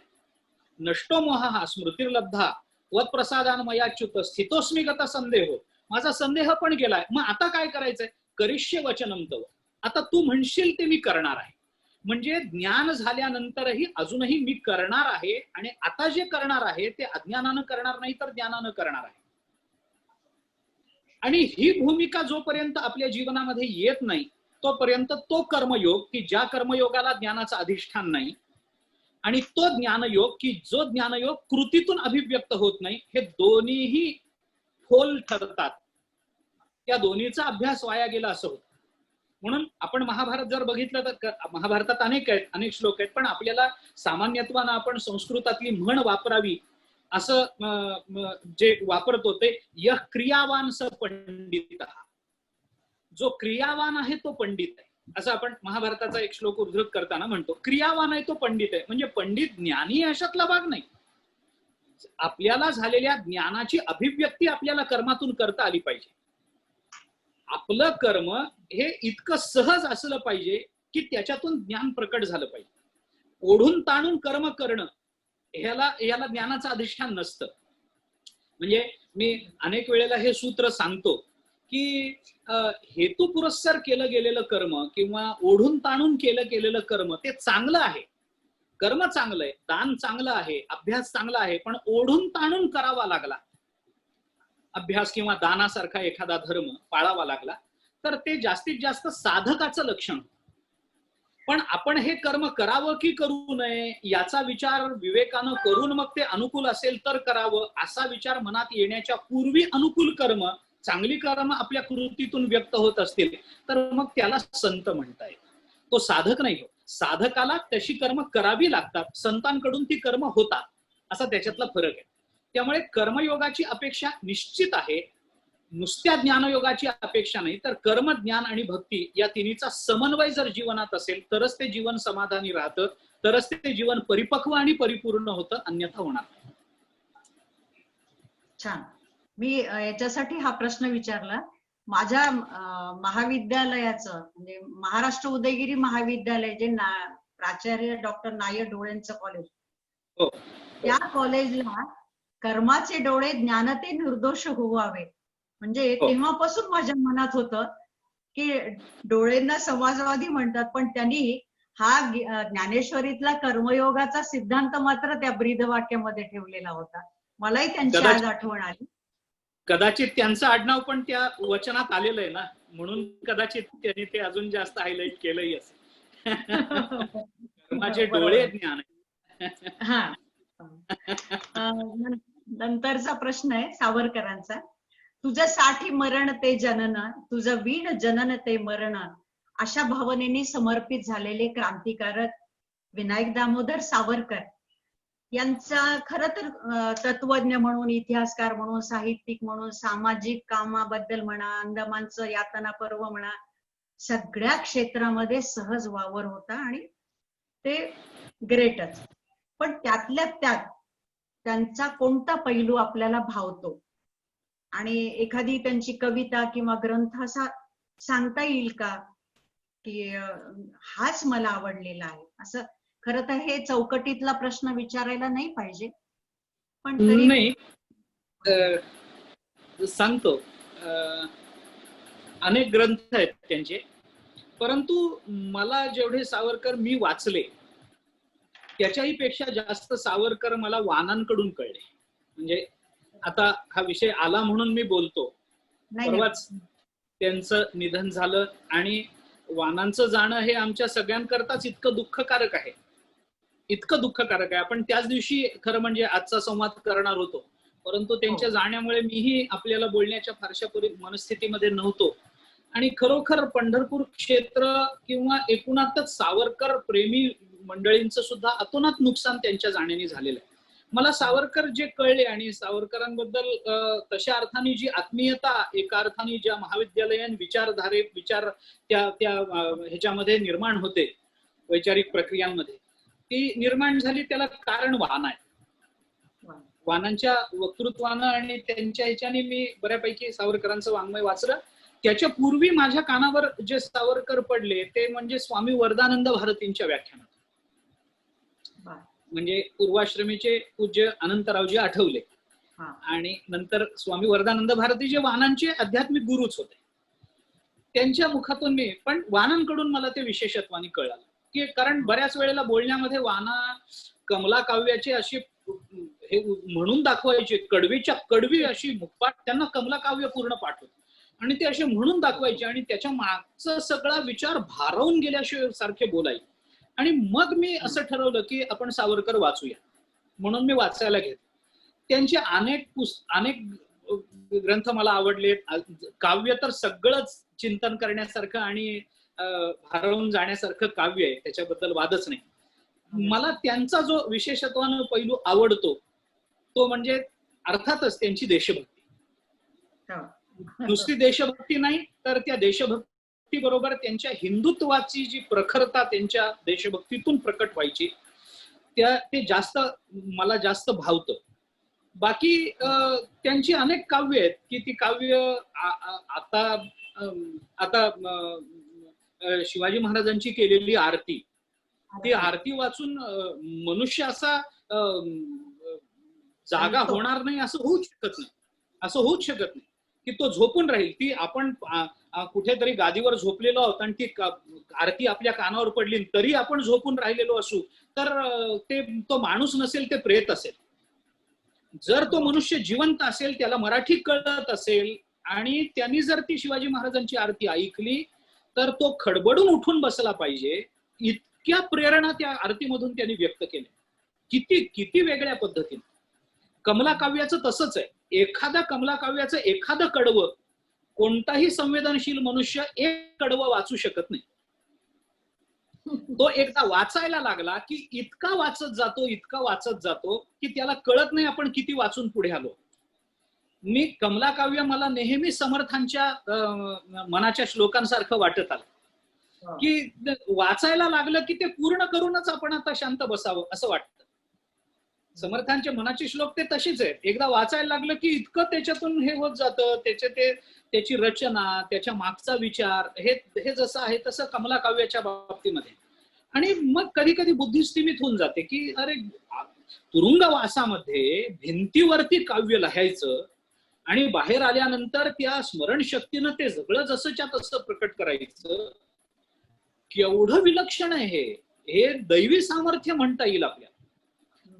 नष्टो मोह स्मृतिर्लब्धा वत प्रसादान मयाच्युत स्थितोस्मी गत संदेह, माझा संदेह पण गेलाय, मग आता काय करायचंय, करिष्य वचनम तव, आता तू म्हणशील ते मी करणार आहे. म्हणजे ज्ञान झाल्यानंतरही अजूनही मी करणार आहे, आणि आता जे करणार आहे ते अज्ञानानं करणार नाही तर ज्ञानानं करणार आहे. आणि ही भूमिका जोपर्यंत आपल्या जीवनामध्ये येत नाही तोपर्यंत तो कर्मयोग की ज्या कर्मयोगाला ज्ञानाचं अधिष्ठान नाही, आणि तो ज्ञानयोग की जो ज्ञानयोग कृतीतून अभिव्यक्त होत नाही, हे दोन्हीही फोल ठरतात. त्या दोन्हीचा अभ्यास वाया गेला असं होतं. म्हणून आपण महाभारत जर बघितलं तर महाभारतात अनेक श्लोक आहेत, पण आपल्याला सामान्यत्वानं आपण संस्कृतातली म्हण वापरावी असं जे वापरतो ते यः क्रियावान स पंडित, जो क्रियावान आहे तो पंडित आहे, असं आपण महाभारताचा एक श्लोक उद्धृत करताना म्हणतो. क्रियावान आहे तो पंडित आहे, म्हणजे पंडित ज्ञानी अशातला भाग नाही. आपल्याला झालेल्या ज्ञानाची अभिव्यक्ती आपल्याला कर्मातून करता आली पाहिजे. आपलं कर्म हे इतकं सहज असलं पाहिजे की त्याच्यातून ज्ञान प्रकट झालं पाहिजे. ओढून ताणून कर्म करणं याला ज्ञानाचं अधिष्ठान नसतं. म्हणजे मी अनेक वेळेला हे सूत्र सांगतो की हेतू पुरस्सर केलं गेलेलं कर्म किंवा ओढून ताणून केलं गेलेलं कर्म ते चांगलं आहे, कर्म चांगलं आहे, दान चांगलं आहे, अभ्यास चांगला आहे, पण ओढून ताणून करावा लागला अभ्यास किंवा दानासारखा एखादा धर्म पाळावा लागला तर ते जास्तीत जास्त साधकाचं लक्षण. पण आपण हे कर्म करावं की करू नये याचा विचार विवेकानं करून मग ते अनुकूल असेल तर करावं असा विचार मनात येण्याच्या पूर्वी अनुकूल कर्म, चांगली कर्म आपल्या कृतीतून व्यक्त होत असतील तर मग त्याला संत म्हणता येईल. तो साधक नाही होत. साधकाला तशी कर्म करावी लागतात, संतांकडून ती कर्म होतात, असा त्याच्यातला फरक आहे. त्यामुळे कर्मयोगाची अपेक्षा निश्चित आहे, नुसत्या ज्ञानयोगाची अपेक्षा नाही. तर कर्म, ज्ञान आणि भक्ती या तिन्हीचा समन्वय जर जीवनात असेल तरच ते जीवन समाधानी राहतं, तरच ते जीवन परिपक्व आणि परिपूर्ण होतं, अन्यथा होणार नाही. छान. मी याच्यासाठी हा प्रश्न विचारला. माझ्या महाविद्यालयाचं म्हणजे महाराष्ट्र उदयगिरी महाविद्यालय जे प्राचार्य डॉक्टर नायर डोळेंचं कॉलेज, हो, त्या कॉलेजला कर्माचे डोळे ज्ञानते निर्दोष होवावे म्हणजे तेव्हापासून माझ्या मनात होतं की डोळेंना समाजवादी म्हणतात पण त्यांनी हा ज्ञानेश्वरीतला कर्मयोगाचा सिद्धांत मात्र त्या ब्रीद वाक्यामध्ये ठेवलेला होता. मलाही त्यांची आज आठवण आली. कदाचित त्यांचं आडनाव पण त्या वचनात आलेलं आहे ना, म्हणून कदाचित त्यांनी ते अजून जास्त हायलाइट केलंही असेल. कर्माचे डोळे ज्ञान. हा. नंतरचा प्रश्न आहे सावरकरांचा. तुझं साठी मरण ते जनन, तुझं वीण जनन ते मरण, अशा भावनेने समर्पित झालेले क्रांतिकारक विनायक दामोदर सावरकर यांचा खरं तर तत्वज्ञ म्हणून, इतिहासकार म्हणून, साहित्यिक म्हणून, सामाजिक कामाबद्दल म्हणा, अंदमानचं यातना पर्व म्हणा, सगळ्या क्षेत्रामध्ये सहज वावर होता आणि ते ग्रेटच. पण त्यातल्या त्यात त्यांचा कोणता पैलू आपल्याला भावतो आणि एखादी त्यांची कविता किंवा ग्रंथ असा सांगता येईल का की हाच मला आवडलेला आहे असं? खरं तर हे चौकटीतला प्रश्न विचारायला नाही पाहिजे, पण तरी नाही सांगतो. अनेक ग्रंथ आहेत त्यांचे, परंतु मला जेवढे सावरकर मी वाचले त्याच्याही पेक्षा जास्त सावरकर मला वानांकडून कळले. म्हणजे आता हा विषय आला म्हणून मी बोलतो. परवाच त्यांचं निधन झालं आणि वानांचं जाणं हे आमच्या सगळ्यांकरताच इतकं दुःखकारक आहे, इतकं दुःखकारक आहे. आपण त्याच दिवशी खरं म्हणजे आजचा संवाद करणार होतो, परंतु त्यांच्या जाण्यामुळे मीही आपल्याला बोलण्याच्या फारशा मनस्थितीमध्ये नव्हतो. आणि खरोखर पंढरपूर क्षेत्र किंवा एकूणातच सावरकर प्रेमी मंडळींचं सुद्धा अतोनात नुकसान त्यांच्या जाण्याने झालेलं आहे. मला सावरकर जे कळले आणि सावरकरांबद्दल तशा अर्थाने जी आत्मीयता, एका अर्थाने ज्या महाविद्यालयीन विचार त्या ह्याच्यामध्ये निर्माण होते, वैचारिक प्रक्रियांमध्ये ती निर्माण झाली, त्याला कारण वाहन आहे. वाहनांच्या वक्तृत्वानं आणि त्यांच्या ह्याच्याने मी बऱ्यापैकी सावरकरांचं वाङ्मय वाचलं. त्याच्या पूर्वी माझ्या कानावर जे सावरकर पडले ते म्हणजे स्वामी वरदानंद भारतींच्या व्याख्यानात. म्हणजे पूर्वाश्रमीचे पूज्य अनंतरावजी आठवले आणि नंतर स्वामी वरदानंद भारती जे वाहनांचे आध्यात्मिक गुरुच होते, त्यांच्या मुखातून मी पण वाहनांकडून मला ते विशेषत्वाने कळालं की कारण बऱ्याच वेळेला बोलण्यामध्ये वाहना कमला काव्याचे अशी हे म्हणून दाखवायचे, कडवीच्या कडवी अशी मुखपाठ, त्यांना कमला काव्य पूर्ण पाठ होत आणि ते असे म्हणून दाखवायचे आणि त्याच्या मागचा सगळा विचार भारावून गेल्याशिवाय सारखे बोलायचे. आणि मग मी असं ठरवलं की आपण सावरकर वाचूया, म्हणून मी वाचायला घेतलं. त्यांचे अनेक ग्रंथ मला आवडले. काव्य तर सगळंच चिंतन करण्यासारखं आणि भारावून जाण्यासारखं काव्य आहे, त्याच्याबद्दल वादच नाही. मला त्यांचा जो विशेषत्वानं पैलू आवडतो तो म्हणजे अर्थातच त्यांची देशभक्ती. नुसती देशभक्ती नाही तर त्या देशभक्ती बरोबर त्यांच्या हिंदुत्वाची जी प्रखरता त्यांच्या देशभक्तीतून प्रकट व्हायची, ते जास्त मला जास्त भावतं. बाकी त्यांची अनेक काव्य आहेत की ती काव्य आता शिवाजी महाराजांची केलेली आरती, ती आरती वाचून मनुष्य असा जागा होणार नाही असं होऊच शकत नाही की तो झोपून राहील. ती आपण कुठेतरी गादीवर झोपलेलो आहोत आणि ती आरती आपल्या कानावर पडली तरी आपण झोपून राहिलेलो असू तर तो माणूस नसेल, ते प्रेत असेल. जर तो मनुष्य जिवंत असेल, त्याला मराठी कळत असेल आणि त्यांनी जर ती शिवाजी महाराजांची आरती ऐकली तर तो खडबडून उठून बसला पाहिजे. इतक्या प्रेरणा त्या आरतीमधून त्यांनी व्यक्त केल्या, किती किती वेगळ्या पद्धतीने. कमला काव्याचं तसंच आहे. एखाद्या कमला काव्याचं एखादं कडवं कोणताही संवेदनशील मनुष्य एक कडवं वाचू शकत नाही. तो एकदा वाचायला लागला की इतका वाचत जातो की त्याला कळत नाही आपण किती वाचून पुढे आलो. मी कमला काव्य मला नेहमी समर्थांच्या मनाच्या श्लोकांसारखं वाटत आलं की वाचायला लागलं की ते पूर्ण करूनच आपण आता शांत बसावं असं वाटतं. समर्थांचे मनाचे श्लोक ते तशीच आहेत. एकदा वाचायला लागलं की इतकं त्याच्यातून हे होत जातं, त्याची रचना, त्याच्या मागचा विचार हे जसं आहे तसं कमला काव्याच्या बाबतीमध्ये. आणि मग कधी कधी बुद्धी स्थिमित होऊन जाते की अरे तुरुंगवासामध्ये भिंतीवरती काव्य लिहायचं आणि बाहेर आल्यानंतर त्या स्मरणशक्तीनं ते सगळं जसंच्या तसं प्रकट करायचं, केवढं विलक्षण आहे हे दैवी सामर्थ्य म्हणता येईल आपल्याला.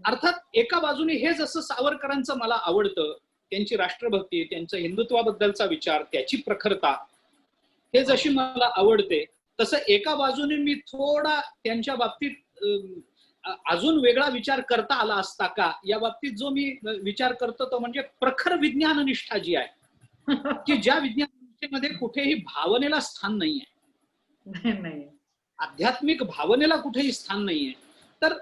अर्थात एका बाजूने हे जसं सावरकरांचं मला आवडतं, त्यांची राष्ट्रभक्ती, त्यांचं हिंदुत्वाबद्दलचा विचार, त्याची प्रखरता हे जशी मला आवडते, तसं एका बाजूने मी थोडा त्यांच्या बाबतीत अजून वेगळा विचार करता आला असता का या बाबतीत जो मी विचार करतो तो म्हणजे प्रखर विज्ञान निष्ठा जी आहे की ज्या विज्ञान निष्ठेमध्ये कुठेही भावनेला स्थान नाहीये, आध्यात्मिक भावनेला कुठेही स्थान नाहीये. तर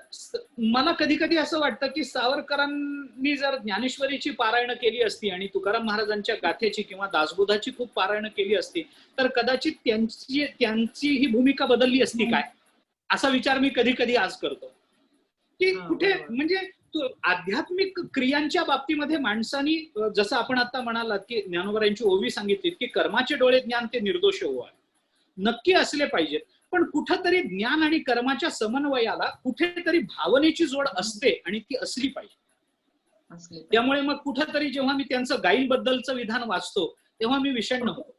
मला कधी कधी असं वाटतं की सावरकरांनी जर ज्ञानेश्वरीची पारायण केली असती आणि तुकाराम महाराजांच्या गाथेची किंवा दासबोधाची खूप पारायण केली असती तर कदाचित त्यांची ही भूमिका बदलली असती काय, असा विचार मी कधी कधी आज करतो की कुठे म्हणजे आध्यात्मिक क्रियांच्या बाबतीमध्ये माणसानी जसं आपण आता म्हणालात की ज्ञानोबरांची ओवी सांगितली की कर्माचे डोळे ज्ञान ते निर्दोष होवा नक्की असले पाहिजेत, पण कुठंतरी ज्ञान आणि कर्माच्या समन्वयाला कुठेतरी भावनेची जोड असते आणि ती असली पाहिजे. त्यामुळे मग कुठंतरी जेव्हा मी त्यांचं गायींबद्दलचं विधान वाचतो तेव्हा मी विषण्ण होतो.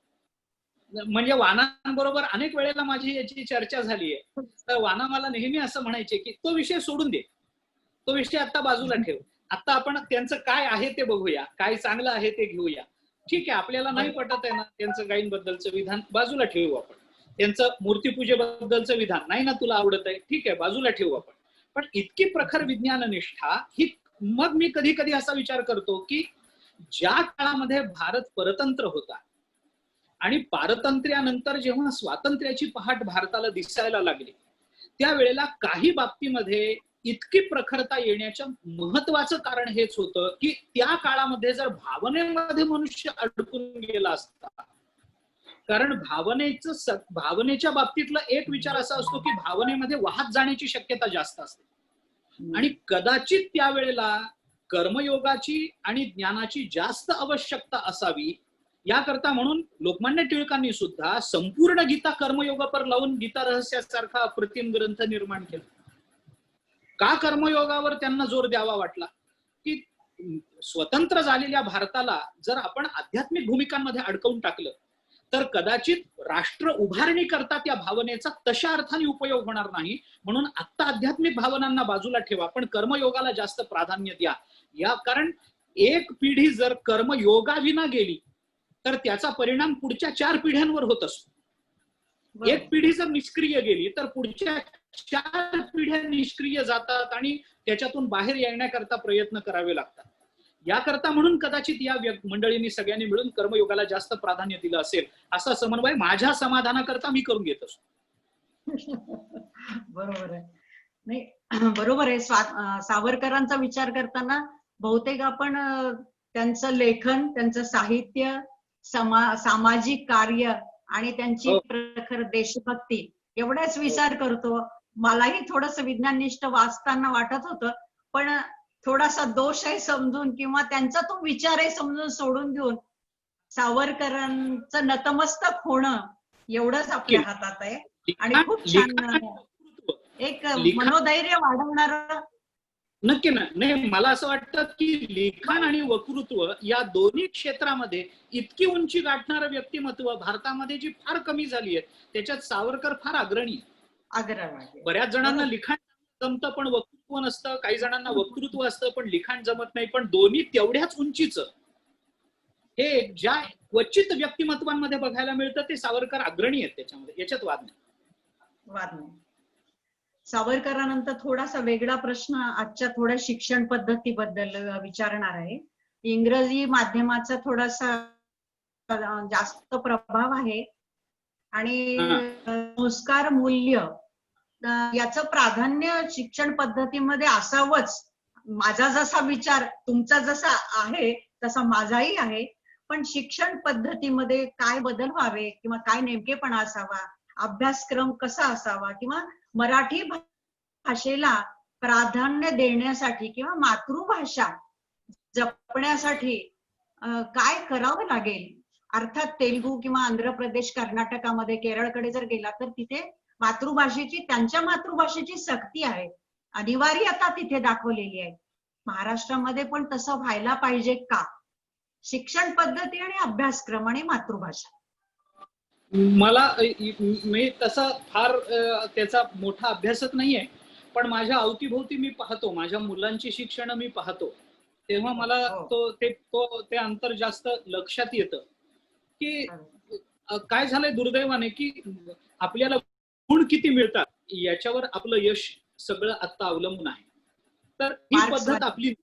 म्हणजे वानांबरोबर अनेक वेळेला माझी याची चर्चा झाली आहे, तर वाना मला नेहमी असं म्हणायचे की तो विषय सोडून दे, तो विषय आता बाजूला ठेव, आता आपण त्यांचं काय आहे ते बघूया, काय चांगलं आहे ते घेऊया. ठीक आहे, आपल्याला नाही पटत आहे ना त्यांचं गायींबद्दलचं विधान, बाजूला ठेवू आपण. त्यांचं मूर्तीपूजेबद्दलचं विधान नाही ना तुला आवडत आहे, ठीक आहे, बाजूला ठेवू आपण. पण इतकी प्रखर विज्ञान निष्ठा ही, मग मी कधी कधी असा विचार करतो की ज्या काळामध्ये भारत परतंत्र होता आणि पारतंत्र्यानंतर जेव्हा स्वातंत्र्याची पहाट भारताला दिसायला लागली त्यावेळेला काही बाबतीमध्ये इतकी प्रखरता येण्याचं महत्वाचं कारण हेच होतं की त्या काळामध्ये जर भावनेमध्ये मनुष्य अडकून गेला असता, कारण भावनेच्या बाबतीतला एक विचार असा असतो की भावनेमध्ये वाहत जाण्याची शक्यता जास्त असते आणि कदाचित त्यावेळेला कर्मयोगाची आणि ज्ञानाची जास्त आवश्यकता असावी. याकरता म्हणून लोकमान्य टिळकांनी सुद्धा संपूर्ण गीता कर्मयोगावर लावून गीता रहस्यासारखा अप्रतिम ग्रंथ निर्माण केला. का कर्मयोगावर त्यांना जोर द्यावा वाटला की स्वतंत्र झालेल्या भारताला जर आपण आध्यात्मिक भूमिकांमध्ये अडकवून टाकलं तर कदाचित राष्ट्र उभारणी करता त्या भावनेचा तशा अर्थाने उपयोग होणार नाही. म्हणून आत्ता आध्यात्मिक भावनांना बाजूला ठेवा, पण कर्मयोगाला जास्त प्राधान्य द्या. या कारण एक पिढी जर कर्मयोगाविना गेली तर त्याचा परिणाम पुढच्या 4 पिढ्यांवर होत असतो. एक पिढी जर निष्क्रिय गेली तर पुढच्या 4 पिढ्या निष्क्रिय जातात आणि त्याच्यातून बाहेर येण्याकरता प्रयत्न करावे लागतात. याकरता म्हणून कदाचित या मंडळींनी सगळ्यांनी मिळून कर्मयोगाला जास्त प्राधान्य दिलं असेल, असा समन्वय माझ्या समाधानाकरता मी करून घेत असतो. बरोबर आहे. नाही बरोबर आहे. सावरकरांचा विचार करताना बहुतेक आपण त्यांचं लेखन, त्यांचं साहित्य, सामाजिक कार्य आणि त्यांची प्रखर देशभक्ती एवढाच विचार करतो. मलाही थोडस विज्ञाननिष्ठ वाचताना वाटत होतं, पण थोडासा दोष आहे समजून किंवा त्यांचा तो विचार आहे समजून सोडून देऊन सावरकरांचं नतमस्तक होणं एवढंच आपल्या हातात आहे. आणि खूप छान एक मनोधैर्य वाढवणार नक्की ना. नाही, मला असं वाटतं की लिखाण आणि वक्तृत्व या दोन्ही क्षेत्रामध्ये इतकी उंची गाठणारं व्यक्तिमत्व भारतामध्ये जी फार कमी झाली आहे, त्याच्यात सावरकर फार अग्रणी आहे. आग्रह बऱ्याच जणांना लिखाण जमतं पण वक्तृत्व नसतं, काही जणांना वक्तृत्व असतं पण लिखाण जमत नाही, पण दोन्ही तेवढ्याच उंचीचं हे ज्या क्वचित व्यक्तिमत्वांमध्ये बघायला मिळतं ते सावरकर अग्रणी आहेत त्याच्यामध्ये, याच्यात वाद नाही. वाद नाही. सावरकरांनंतर थोडासा वेगळा प्रश्न आजच्या थोड्या शिक्षण पद्धतीबद्दल विचारणार आहे. इंग्रजी माध्यमाचा थोडासा जास्त प्रभाव आहे आणि संस्कार मूल्य याचं प्राधान्य शिक्षण पद्धतीमध्ये असावंच. माझा जसा विचार तुमचा जसा आहे तसा माझाही आहे, पण शिक्षण पद्धतीमध्ये काय बदल व्हावे किंवा काय नेमकेपणा असावा, अभ्यासक्रम कसा असावा किंवा मराठी भाषेला प्राधान्य देण्यासाठी किंवा मातृभाषा जपण्यासाठी काय करावं लागेल. अर्थात तेलुगू किंवा आंध्र प्रदेश, कर्नाटकामध्ये, केरळकडे जर गेला तर तिथे मातृभाषेची, त्यांच्या मातृभाषेची सक्ती आहे, अनिवार्यता तिथे दाखवलेली आहे. महाराष्ट्रामध्ये पण तसं व्हायला पाहिजे का? शिक्षण पद्धती आणि अभ्यासक्रम आणि मातृभाषा. मला मी तसा फार त्याचा मोठा अभ्यासच नाहीये, पण माझ्या अवतीभोवती मी पाहतो, माझ्या मुलांची शिक्षण मी पाहतो, तेव्हा मला ते अंतर जास्त लक्षात येतं की काय झालंय दुर्दैवाने की आपल्याला गुण किती मिळतात याच्यावर आपलं यश सगळं आता अवलंबून आहे. तर ही पद्धत आपली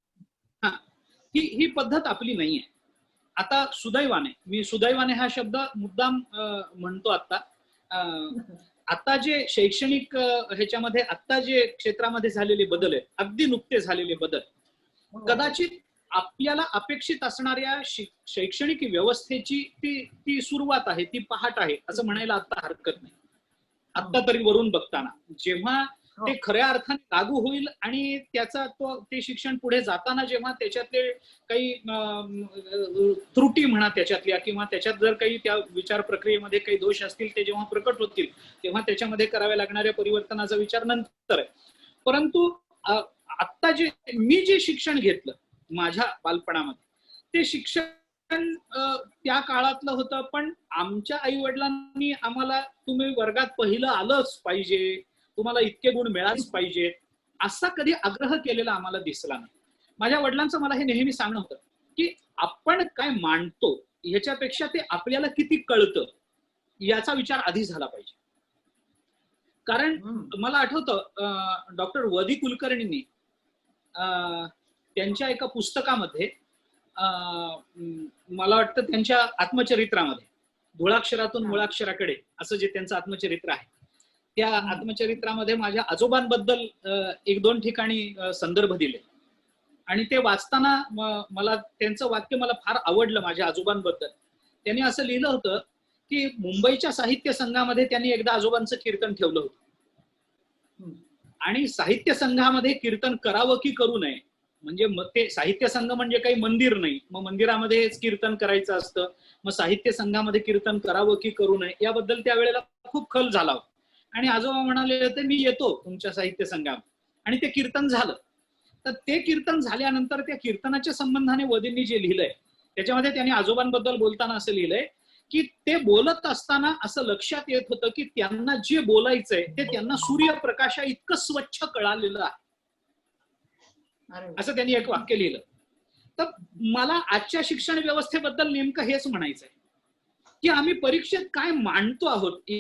ही पद्धत आपली नाहीये. आता सुदैवाने हा शब्द मुद्दाम म्हणतो. आता जे शैक्षणिक ह्याच्यामध्ये आता जे क्षेत्रामध्ये झालेले बदल आहेत, अगदी नुकते झालेले बदल, कदाचित आपल्याला अपेक्षित असणाऱ्या शैक्षणिक व्यवस्थेची ती सुरुवात आहे, ती पहाट आहे असं म्हणायला आता हरकत नाही. आता तरी वरून बघताना जेव्हा ते खऱ्या अर्थाने लागू होईल आणि त्याचा ते शिक्षण पुढे जाताना जेव्हा त्याच्यातले काही त्रुटी म्हणा त्याच्यातल्या किंवा त्याच्यात जर काही त्या विचार प्रक्रियेमध्ये काही दोष असतील ते जेव्हा प्रकट होतील तेव्हा त्याच्यामध्ये कराव्या लागणाऱ्या परिवर्तनाचा विचार नंतर आहे. परंतु आता मी जे शिक्षण घेतलं माझ्या बालपणामध्ये ते शिक्षण त्या काळातलं होतं, पण आमच्या आई वडिलांनी आम्हाला तुम्ही वर्गात पहिलं आलंच पाहिजे, तुम्हाला इतके गुण मिळालेच पाहिजेत असा कधी आग्रह केलेला आम्हाला दिसला नाही. माझ्या वडिलांचं मला हे नेहमी सांगणं होतं की आपण काय मांडतो ह्याच्यापेक्षा ते आपल्याला किती कळतं याचा विचार आधी झाला पाहिजे. कारण मला आठवतं डॉक्टर वदी कुलकर्णींनी त्यांच्या एका पुस्तकामध्ये मला वाटतं त्यांच्या आत्मचरित्रामध्ये धुळाक्षरातून मुळाक्षराकडे असं जे त्यांचं आत्मचरित्र आहे त्या आत्मचरित्रामध्ये माझ्या आजोबांबद्दल एक दोन ठिकाणी संदर्भ दिले आणि ते वाचताना मला त्यांचं वाक्य मला फार आवडलं. माझ्या आजोबांबद्दल त्यांनी असं लिहिलं होतं की मुंबईच्या साहित्य संघामध्ये त्यांनी एकदा आजोबांचं कीर्तन ठेवलं होतं आणि साहित्य संघामध्ये कीर्तन करावं की करू नये, म्हणजे ते साहित्य संघ म्हणजे काही मंदिर नाही, मग मंदिरामध्येच कीर्तन करायचं असतं, मग साहित्य संघामध्ये कीर्तन करावं की करू नये याबद्दल त्यावेळेला खूप खल झाला होता. आणि आजोबा म्हणाले होते मी येतो तुमच्या साहित्य संघात, आणि ते कीर्तन झालं. तर ते कीर्तन झाल्यानंतर त्या कीर्तनाच्या संबंधाने वदींनी जे लिहिलंय त्याच्यामध्ये त्यांनी आजोबांबद्दल बोलताना असं लिहिलंय की ते बोलत असताना असं लक्षात येत होतं की त्यांना जे बोलायचंय ते त्यांना सूर्यप्रकाशा इतकं स्वच्छ कळालेलं आहे, असं त्यांनी एक वाक्य लिहिलं. तर मला आजच्या शिक्षण व्यवस्थेबद्दल नेमकं हेच म्हणायचंय की आम्ही परीक्षेत काय मांडतो आहोत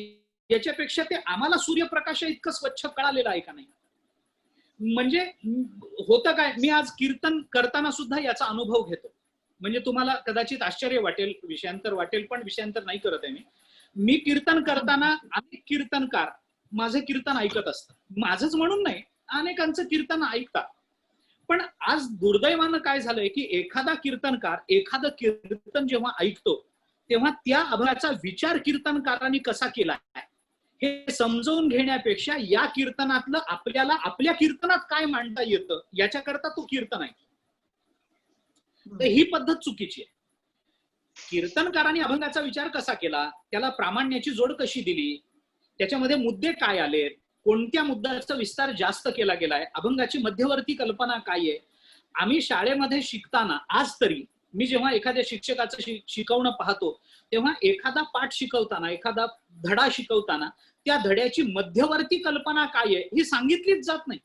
याच्यापेक्षा ते आम्हाला सूर्यप्रकाशा इतकं स्वच्छ कळालेलं आहे का नाही. म्हणजे होतं काय, मी आज कीर्तन करताना सुद्धा याचा अनुभव घेतो. म्हणजे तुम्हाला कदाचित आश्चर्य वाटेल, विषयांतर वाटेल, पण विषयांतर नाही करत आहे मी कीर्तन करताना अनेक कीर्तनकार माझं कीर्तन ऐकत असतात. माझंच म्हणून नाही, अनेकांचं कीर्तन ऐकतात. पण आज दुर्दैवानं काय झालंय की एखादा कीर्तनकार एखादं कीर्तन जेव्हा ऐकतो तेव्हा त्या अभंगाचा विचार कीर्तनकारांनी कसा केलाय हे समजून घेण्यापेक्षा या कीर्तनातलं आपल्याला आपल्या कीर्तनात काय मांडता येतं याच्याकरता तो कीर्तन आहे. तर ही पद्धत चुकीची आहे. कीर्तनकारांनी अभंगाचा विचार कसा केला, त्याला प्रामाण्याची जोड कशी दिली, त्याच्यामध्ये मुद्दे काय आलेत, कोणत्या मुद्द्याचा विस्तार जास्त केला गेलाय, अभंगाची मध्यवर्ती कल्पना काय आहे. आम्ही शाळेमध्ये शिकताना आज तरी मी जेव्हा एखाद्या शिक्षकाचं शिकवणं पाहतो तेव्हा एखादा पाठ शिकवताना, एखादा धडा शिकवताना त्या धड्याची मध्यवर्ती कल्पना काय आहे ही सांगितलीच जात नाही.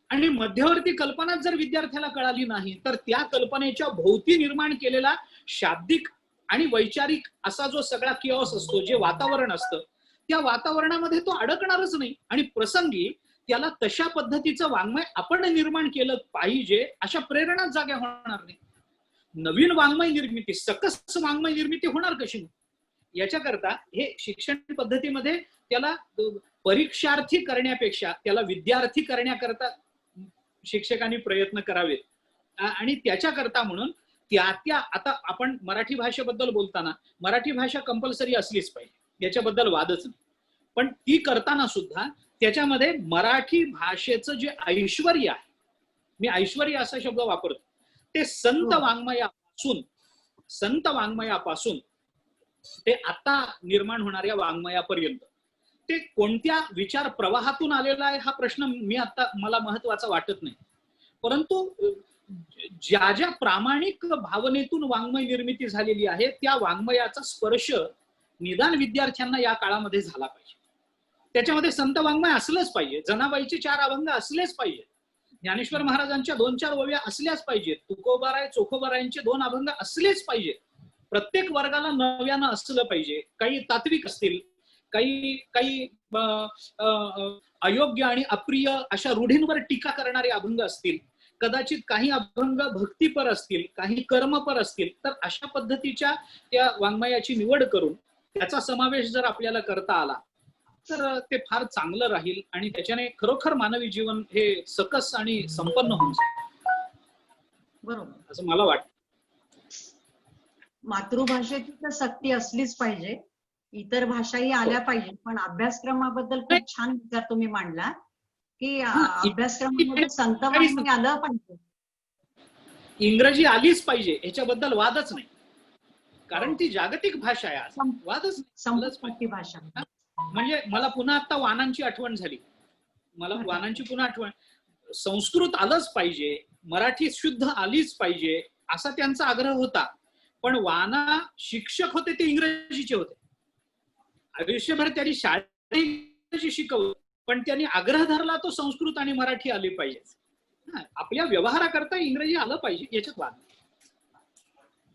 आणि मध्यवर्ती कल्पना जर विद्यार्थ्याला कळाली नाही तर त्या कल्पनेच्या भोवती निर्माण केलेला शाब्दिक आणि वैचारिक असा जो सगळा किओस असतो, जे वातावरण असतं, त्या वातावरणामध्ये तो अडकणारच नाही. आणि प्रसंगी त्याला तशा पद्धतीचं वाङ्मय आपण निर्माण केलं पाहिजे अशा प्रेरणाच जाग्या होणार नाही. नवीन वाङ्मय निर्मिती, सकस वाङ्मय निर्मिती होणार कशी? याच्याकरता हे शिक्षण पद्धतीमध्ये त्याला परीक्षार्थी करण्यापेक्षा त्याला विद्यार्थी करण्याकरता शिक्षकांनी प्रयत्न करावेत. आणि त्याच्याकरता म्हणून त्या आता आपण मराठी भाषेबद्दल बोलताना मराठी भाषा कंपल्सरी असलीच पाहिजे, याच्याबद्दल वादच नाही. पण ती करताना सुद्धा त्याच्यामध्ये मराठी भाषेचं जे ऐश्वर्य आहे, मी ऐश्वर्य असा शब्द वापरतो, ते संत वाङ्मयापासून ते आता निर्माण होणाऱ्या वाङ्मयापर्यंत ते कोणत्या विचार प्रवाहातून आलेला आहे हा प्रश्न मला महत्वाचा वाटत नाही. परंतु ज्या ज्या प्रामाणिक भावनेतून वाङ्मय निर्मिती झालेली आहे त्या वाङ्मयाचा स्पर्श निदान विद्यार्थ्यांना या काळामध्ये झाला पाहिजे. त्याच्यामध्ये संत वाङ्मय असलंच पाहिजे, जनाबाईचे 4 अभंग असलेच पाहिजे, ज्ञानेश्वर महाराजांच्या 2-4 ओव्या असल्याच पाहिजेत, तुकोबाराय चोखोबारायांचे 2 अभंग असलेच पाहिजेत. प्रत्येक वर्गाला नव्यानं असलं पाहिजे. काही तात्विक असतील, काही अयोग्य आणि अप्रिय अशा रूढींवर टीका करणारे अभंग असतील, कदाचित काही अभंग भक्तीपर असतील, काही कर्मपर असतील. तर अशा पद्धतीच्या त्या वाङ्मयाची निवड करून त्याचा समावेश जर आपल्याला करता आला तर ते फार चांगलं राहील आणि त्याच्याने खरोखर मानवी जीवन हे सकस आणि संपन्न होऊन जाईल, बरोबर असं मला वाटतं. मातृभाषेची तर सक्ती असलीच पाहिजे, इतर भाषाही आल्या पाहिजे. पण अभ्यासक्रमाबद्दल खूप छान विचार तुम्ही मांडला की अभ्यासक्रमामध्ये संत वाङ्मय आलं पाहिजे, इंग्रजी आलीच पाहिजे, याच्याबद्दल वादच नाही. कारण ती जागतिक भाषा आहे, वादच संस्कृती भाषा. म्हणजे मला पुन्हा आता वानांची आठवण झाली, मला वानांची पुन्हा आठवण. संस्कृत आलंच पाहिजे, मराठी शुद्ध आलीच पाहिजे असा त्यांचा आग्रह होता. पण वाना शिक्षक होते ते इंग्रजीचे होते. आयुष्यभर त्यांनी शाळेत इंग्रजी शिकवलं, पण त्यांनी आग्रह धरला तो संस्कृत आणि मराठी आली पाहिजे. आपल्या व्यवहाराकरता इंग्रजी आलं पाहिजे, याच्यात वाद.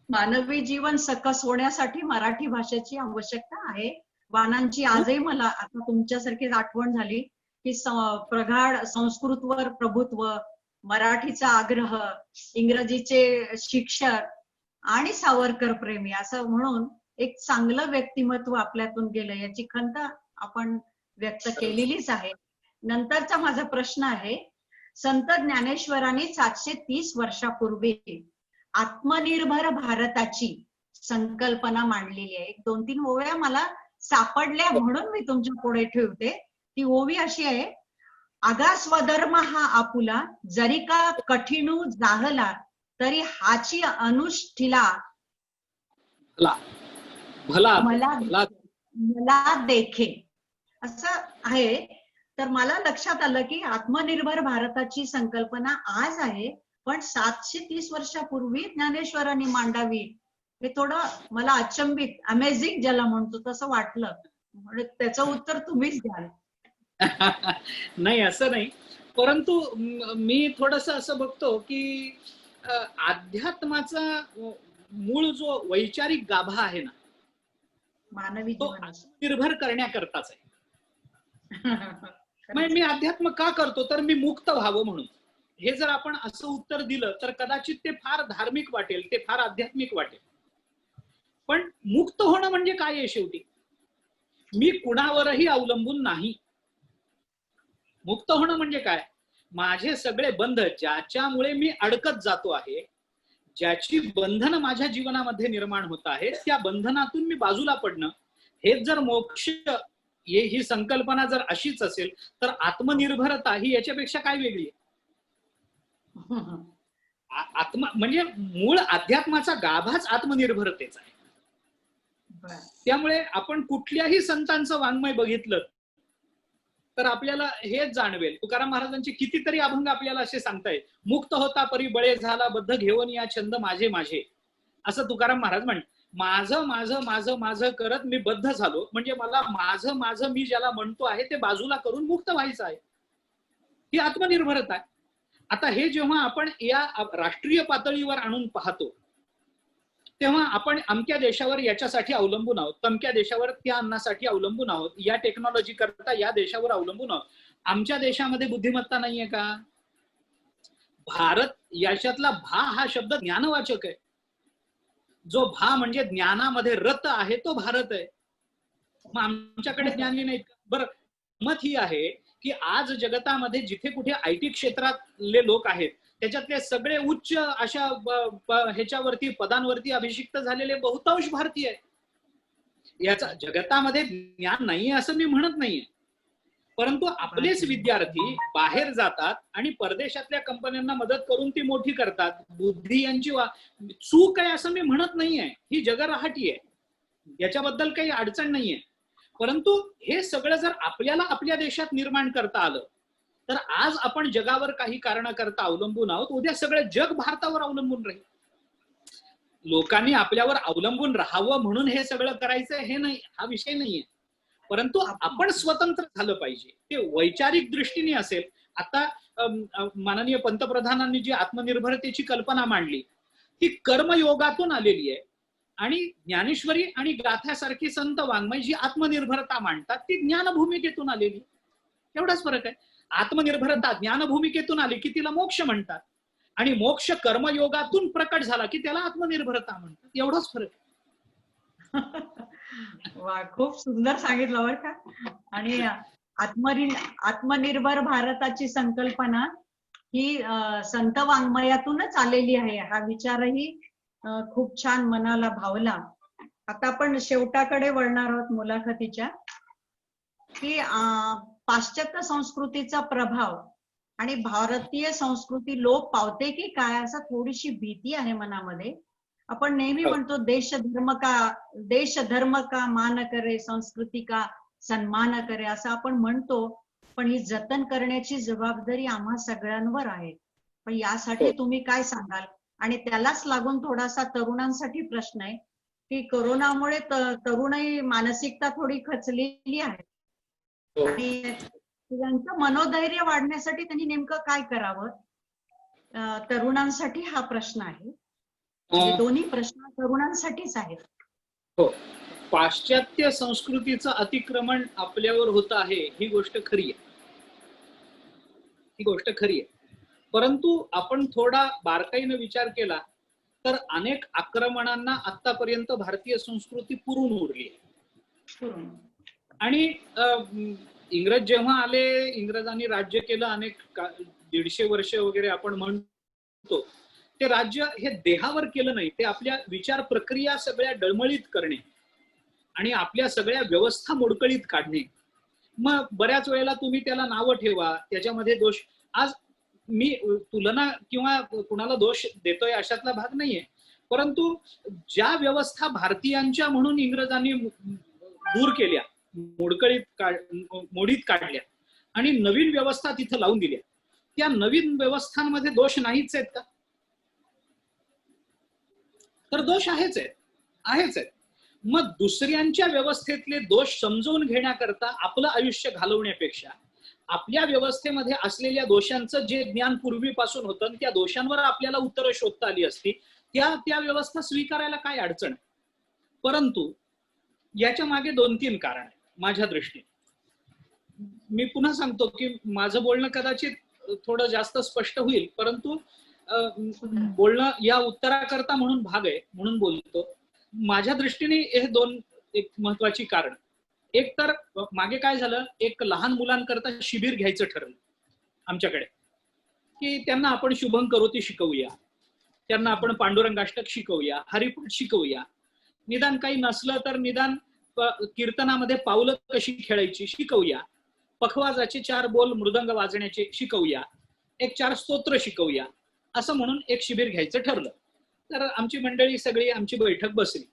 मानवी जीवन सकस होण्यासाठी मराठी भाषेची आवश्यकता आहे. वानांची आजही मला आता तुमच्यासारखीच आठवण झाली की प्रगाढ संस्कृतवर प्रभुत्व, मराठीचा आग्रह, इंग्रजीचे शिक्षक आणि सावरकर प्रेमी असं म्हणून एक चांगलं व्यक्तिमत्व आपल्यातून गेलं, याची खंत आपण व्यक्त केलेलीच आहे. नंतरचा माझा प्रश्न आहे, संत ज्ञानेश्वरांनी 730 वर्षापूर्वी आत्मनिर्भर भारताची संकल्पना मांडलेली आहे. 1-2-3 ओव्या मला सापडल्या म्हणून मी तुमच्या पुढे ठेवते. ती ओवी अशी आहे, आगा स्वधर्म हा आपुला, जरी का कठीणू जाहला, तरी हाची अनुष्ठिला मला देखे. असं आहे. तर मला लक्षात आलं की आत्मनिर्भर भारताची संकल्पना आज आहे, पण 730 वर्षापूर्वी ज्ञानेश्वरांनी मांडावी. हे थोडं मला अचंबित, अमेझिंग ज्याला म्हणतो तसं वाटलं. म्हणजे त्याचं उत्तर तुम्हीच द्याल. नाही असं नाही, परंतु मी थोडस असं बघतो की अध्यात्माचा मूळ जो वैचारिक गाभा आहे ना, मानवी तो जीवन आत्मनिर्भर करण्याकरताच आहे. म्हणजे मी अध्यात्म का करतो, तर मी मुक्त व्हावं म्हणून. हे जर आपण असं उत्तर दिलं तर कदाचित ते फार धार्मिक वाटेल, ते फार आध्यात्मिक वाटेल. पण मुक्त होणं म्हणजे काय आहे शेवटी? मी कुणावरही अवलंबून नाही. मुक्त होणं म्हणजे काय? माझे सगळे बंध ज्याच्यामुळे मी अडकत जातो आहे, ज्याची बंधनं माझ्या जीवनामध्ये निर्माण होत आहेत, त्या बंधनातून मी बाजूला पडणं, हेच जर मोक्ष, ही संकल्पना जर अशीच असेल तर आत्मनिर्भरता ही याच्यापेक्षा काय वेगळी आहे? आत्मा म्हणजे मूळ अध्यात्माचा गाभाच आत्मनिर्भरतेचा आहे. त्यामुळे आपण कुठल्याही संतांचं वाङ्मय बघितलं तर आपल्याला हेच जाणवेल. तुकाराम महाराजांचे कितीतरी अभंग आपल्याला असे सांगतायत. मुक्त होता परी बळे झाला, बद्ध घेऊन या छंद माझे माझे, असं तुकाराम महाराज म्हणतात. माझं माझं माझं माझं करत मी बद्ध झालो, म्हणजे मला माझं माझं मी ज्याला म्हणतो आहे ते बाजूला करून मुक्त व्हायचं आहे. ही आत्मनिर्भरता आहे. आता हे जेव्हा आपण या राष्ट्रीय पातळीवर आणून पाहतो, तेव्हा आपण अमक्या देशावर याच्यासाठी अवलंबून आहोत, तमक्या देशावर त्या अन्नासाठी अवलंबून आहोत, या टेक्नॉलॉजी करता या देशावर अवलंबून आहोत. आमच्या देशामध्ये बुद्धिमत्ता नाहीये का? भारत याच्यातला भा हा शब्द ज्ञानवाचक आहे. जो भा म्हणजे ज्ञानामध्ये रत आहे तो भारत आहे. मग आमच्याकडे ज्ञानी नाहीत का? बरं, मत ही आहे की आज जगतामध्ये जिथे कुठे आयटी क्षेत्रातले लोक आहेत त्याच्यातले सगळे उच्च अशा ह्याच्यावरती पदांवरती अभिषिक्त झालेले बहुतांश भारतीय आहेत. याचा जगतामध्ये ज्ञान नाहीये असं मी म्हणत नाहीये, परंतु आपलेच विद्यार्थी बाहेर जातात आणि परदेशातल्या कंपन्यांना मदत करून ती मोठी करतात. बुद्धी यांची चूक आहे असं मी म्हणत नाहीये, ही जगराहटी आहे, याच्याबद्दल काही अडचण नाहीये. परंतु हे सगळं जर आपल्याला आपल्या देशात निर्माण करता आलं तर आज आपण जगावर काही कारणाकरता अवलंबून आहोत, उद्या सगळं जग भारतावर अवलंबून राहील. लोकांनी आपल्यावर अवलंबून राहावं म्हणून हे सगळं करायचं हे नाही, हा विषय नाहीये. परंतु आपण स्वतंत्र झालं पाहिजे, ते वैचारिक दृष्टीने असेल. आता माननीय पंतप्रधानांनी जी आत्मनिर्भरतेची कल्पना मांडली ती कर्मयोगातून आलेली आहे, आणि ज्ञानेश्वरी आणि गाथ्यासारखी संत वाङ्मय जी आत्मनिर्भरता मांडतात ती ज्ञानभूमिकेतून आलेली. एवढाच फरक आहे. आत्मनिर्भरता ज्ञानभूमिकेतून आली की तिला मोक्ष म्हणतात, आणि मोक्ष कर्मयोगातून प्रकट झाला की त्याला आत्मनिर्भरता म्हणतात. एवढाच फरक आहे. वा, खूप सुंदर सांगितलं बरं का. आणि आत्मनिर्भर भारताची संकल्पना ही संत वाङ्मयातूनच आलेली आहे. हा विचारही खूप छान मनाला भावला. आता आपण शेवटाकडे वळणार आहोत मुलाखतीच्या, की पाश्चात्य संस्कृतीचा प्रभाव आणि भारतीय संस्कृती लोप पावते की काय, असं थोडीशी भीती आहे मनामध्ये. आपण नेहमी म्हणतो देश धर्म का मान करे, संस्कृती का सन्मान करे, असं आपण म्हणतो. पण ही जतन करण्याची जबाबदारी आम्हा सगळ्यांवर आहे. पण यासाठी तुम्ही काय सांगाल? आणि त्यालाच लागून थोडासा तरुणांसाठी प्रश्न आहे की कोरोनामुळे तरुणाई मानसिकता थोडी खचलेली आहे, आणि त्यांचं मनोधैर्य वाढण्यासाठी त्यांनी नेमकं काय करावं? तरुणांसाठी हा प्रश्न आहे. दोन्ही प्रश्न तरुणांसाठीच आहेत. हो, पाश्चात्य संस्कृतीचं अतिक्रमण आपल्यावर होत आहे ही गोष्ट खरी आहे, ही गोष्ट खरी आहे. परंतु आपण थोडा बारकाईने विचार केला तर अनेक आक्रमणांना आतापर्यंत भारतीय संस्कृती पुरून उरली आहे. आणि इंग्रज जेव्हा आले, इंग्रजांनी राज्य केलं अनेक 150 वर्ष वगैरे आपण म्हणतो, ते राज्य हे देहावर केलं नाही, ते आपल्या विचार प्रक्रिया सगळ्या डळमळीत करणे आणि आपल्या सगळ्या व्यवस्था मोडकळीत काढणे. मग बऱ्याच वेळेला तुम्ही त्याला नावं ठेवा, त्याच्यामध्ये दोष. आज मी तुलना किंवा कुणाला दोष देतोय अशातला भाग नाहीये, परंतु ज्या व्यवस्था भारतीयांच्या म्हणून इंग्रजांनी दूर केल्या, मोडीत काढल्या आणि नवीन व्यवस्था तिथं लावून दिल्या, त्या नवीन व्यवस्थांमध्ये दोष नाहीच आहेत का? तर दोष आहेच आहेत. मग दुसऱ्यांच्या व्यवस्थेतले दोष समजून घेण्याकरता आपलं आयुष्य घालवण्यापेक्षा आपल्या व्यवस्थेमध्ये असलेल्या दोषांचं जे ज्ञान पूर्वीपासून होतं, त्या दोषांवर आपल्याला उत्तरं शोधता आली असती, त्या व्यवस्था स्वीकारायला काय अडचण आहे. परंतु याच्या मागे 2-3 कारण आहे माझ्या दृष्टीने. मी पुन्हा सांगतो की माझं बोलणं कदाचित थोडं जास्त स्पष्ट होईल, परंतु बोलणं या उत्तराकरता म्हणून भाग आहे म्हणून बोलतो. माझ्या दृष्टीने हे 2 एक महत्वाची कारण. एक तर मागे काय झालं, एक लहान मुलांकरता शिबिर घ्यायचं ठरलं आमच्याकडे, की त्यांना आपण शुभं करोती शिकवूया, त्यांना आपण पांडुरंगाष्टक शिकवूया, हरिपाठ शिकवूया, निदान काही नसलं तर निदान कीर्तनामध्ये पावलं कशी खेळायची शिकवूया, पखवाजाचे 4 बोल मृदंग वाजण्याचे शिकवूया, एक 4 स्तोत्र शिकवूया, असं म्हणून एक शिबिर घ्यायचं ठरलं. तर आमची मंडळी सगळी आमची बैठक बसली.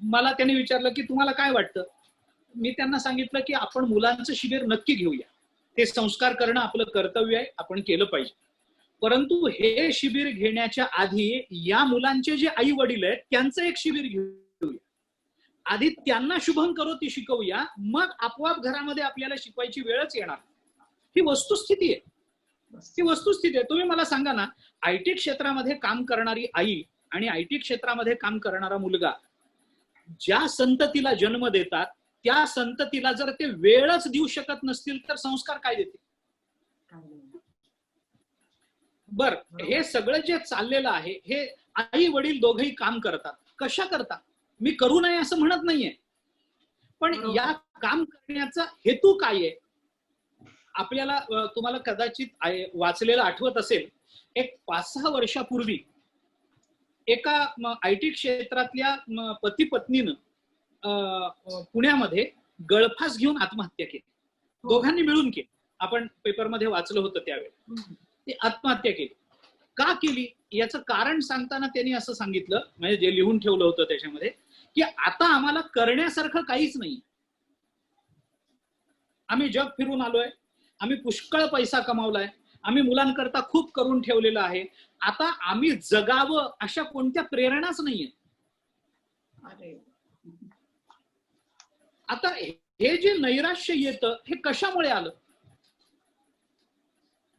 मला त्याने विचारलं की तुम्हाला काय वाटतं? मी त्यांना सांगितलं की आपण मुलांचं शिबिर नक्की घेऊया, ते संस्कार करणं आपलं कर्तव्य आहे, आपण केलं पाहिजे. परंतु हे शिबिर घेण्याच्या आधी या मुलांचे जे आई वडील आहेत त्यांचं एक शिबिर घेऊया. आधी त्यांना शुभम करोती शिकवूया, मग आपोआप घरामध्ये आपल्याला शिकवायची वेळच येणार. ही वस्तुस्थिती आहे, ही वस्तुस्थिती आहे. तुम्ही मला सांगा ना, आयटी क्षेत्रामध्ये काम करणारी आई आणि आयटी क्षेत्रामध्ये काम करणारा मुलगा ज्या संततीला जन्म देतात त्या संततीला जर ते वेळच देऊ शकत नसतील तर संस्कार काय देतील? बर, हे सगळं जे चाललेलं आहे हे आई वडील दोघेही काम करतात. कशा करतात? मी करू नये असं म्हणत नाहीये, पण या काम करण्याचा हेतू काय आहे? आपल्याला तुम्हाला कदाचित वाचलेलं आठवत असेल, एक 5-6 वर्षापूर्वी एका आयटी क्षेत्रातल्या पती पत्नीनं पुण्यामध्ये गळफास घेऊन आत्महत्या केली. दोघांनी मिळून केली. आपण पेपरमध्ये वाचलं होतं त्यावेळी. ते आत्महत्या केली. का केली याचं कारण सांगताना त्यांनी असं सांगितलं, म्हणजे जे लिहून ठेवलं होतं त्याच्यामध्ये, की आता आम्हाला करण्यासारखं काहीच नाही. आम्ही जग फिरून आलोय, आम्ही पुष्कळ पैसा कमावलाय, आम्ही मुलांकरता खूप करून ठेवलेलं आहे, आता आम्ही जगावं अशा कोणत्या प्रेरणाच नाहीये. आता हे जे नैराश्य येतं हे कशामुळे आलं?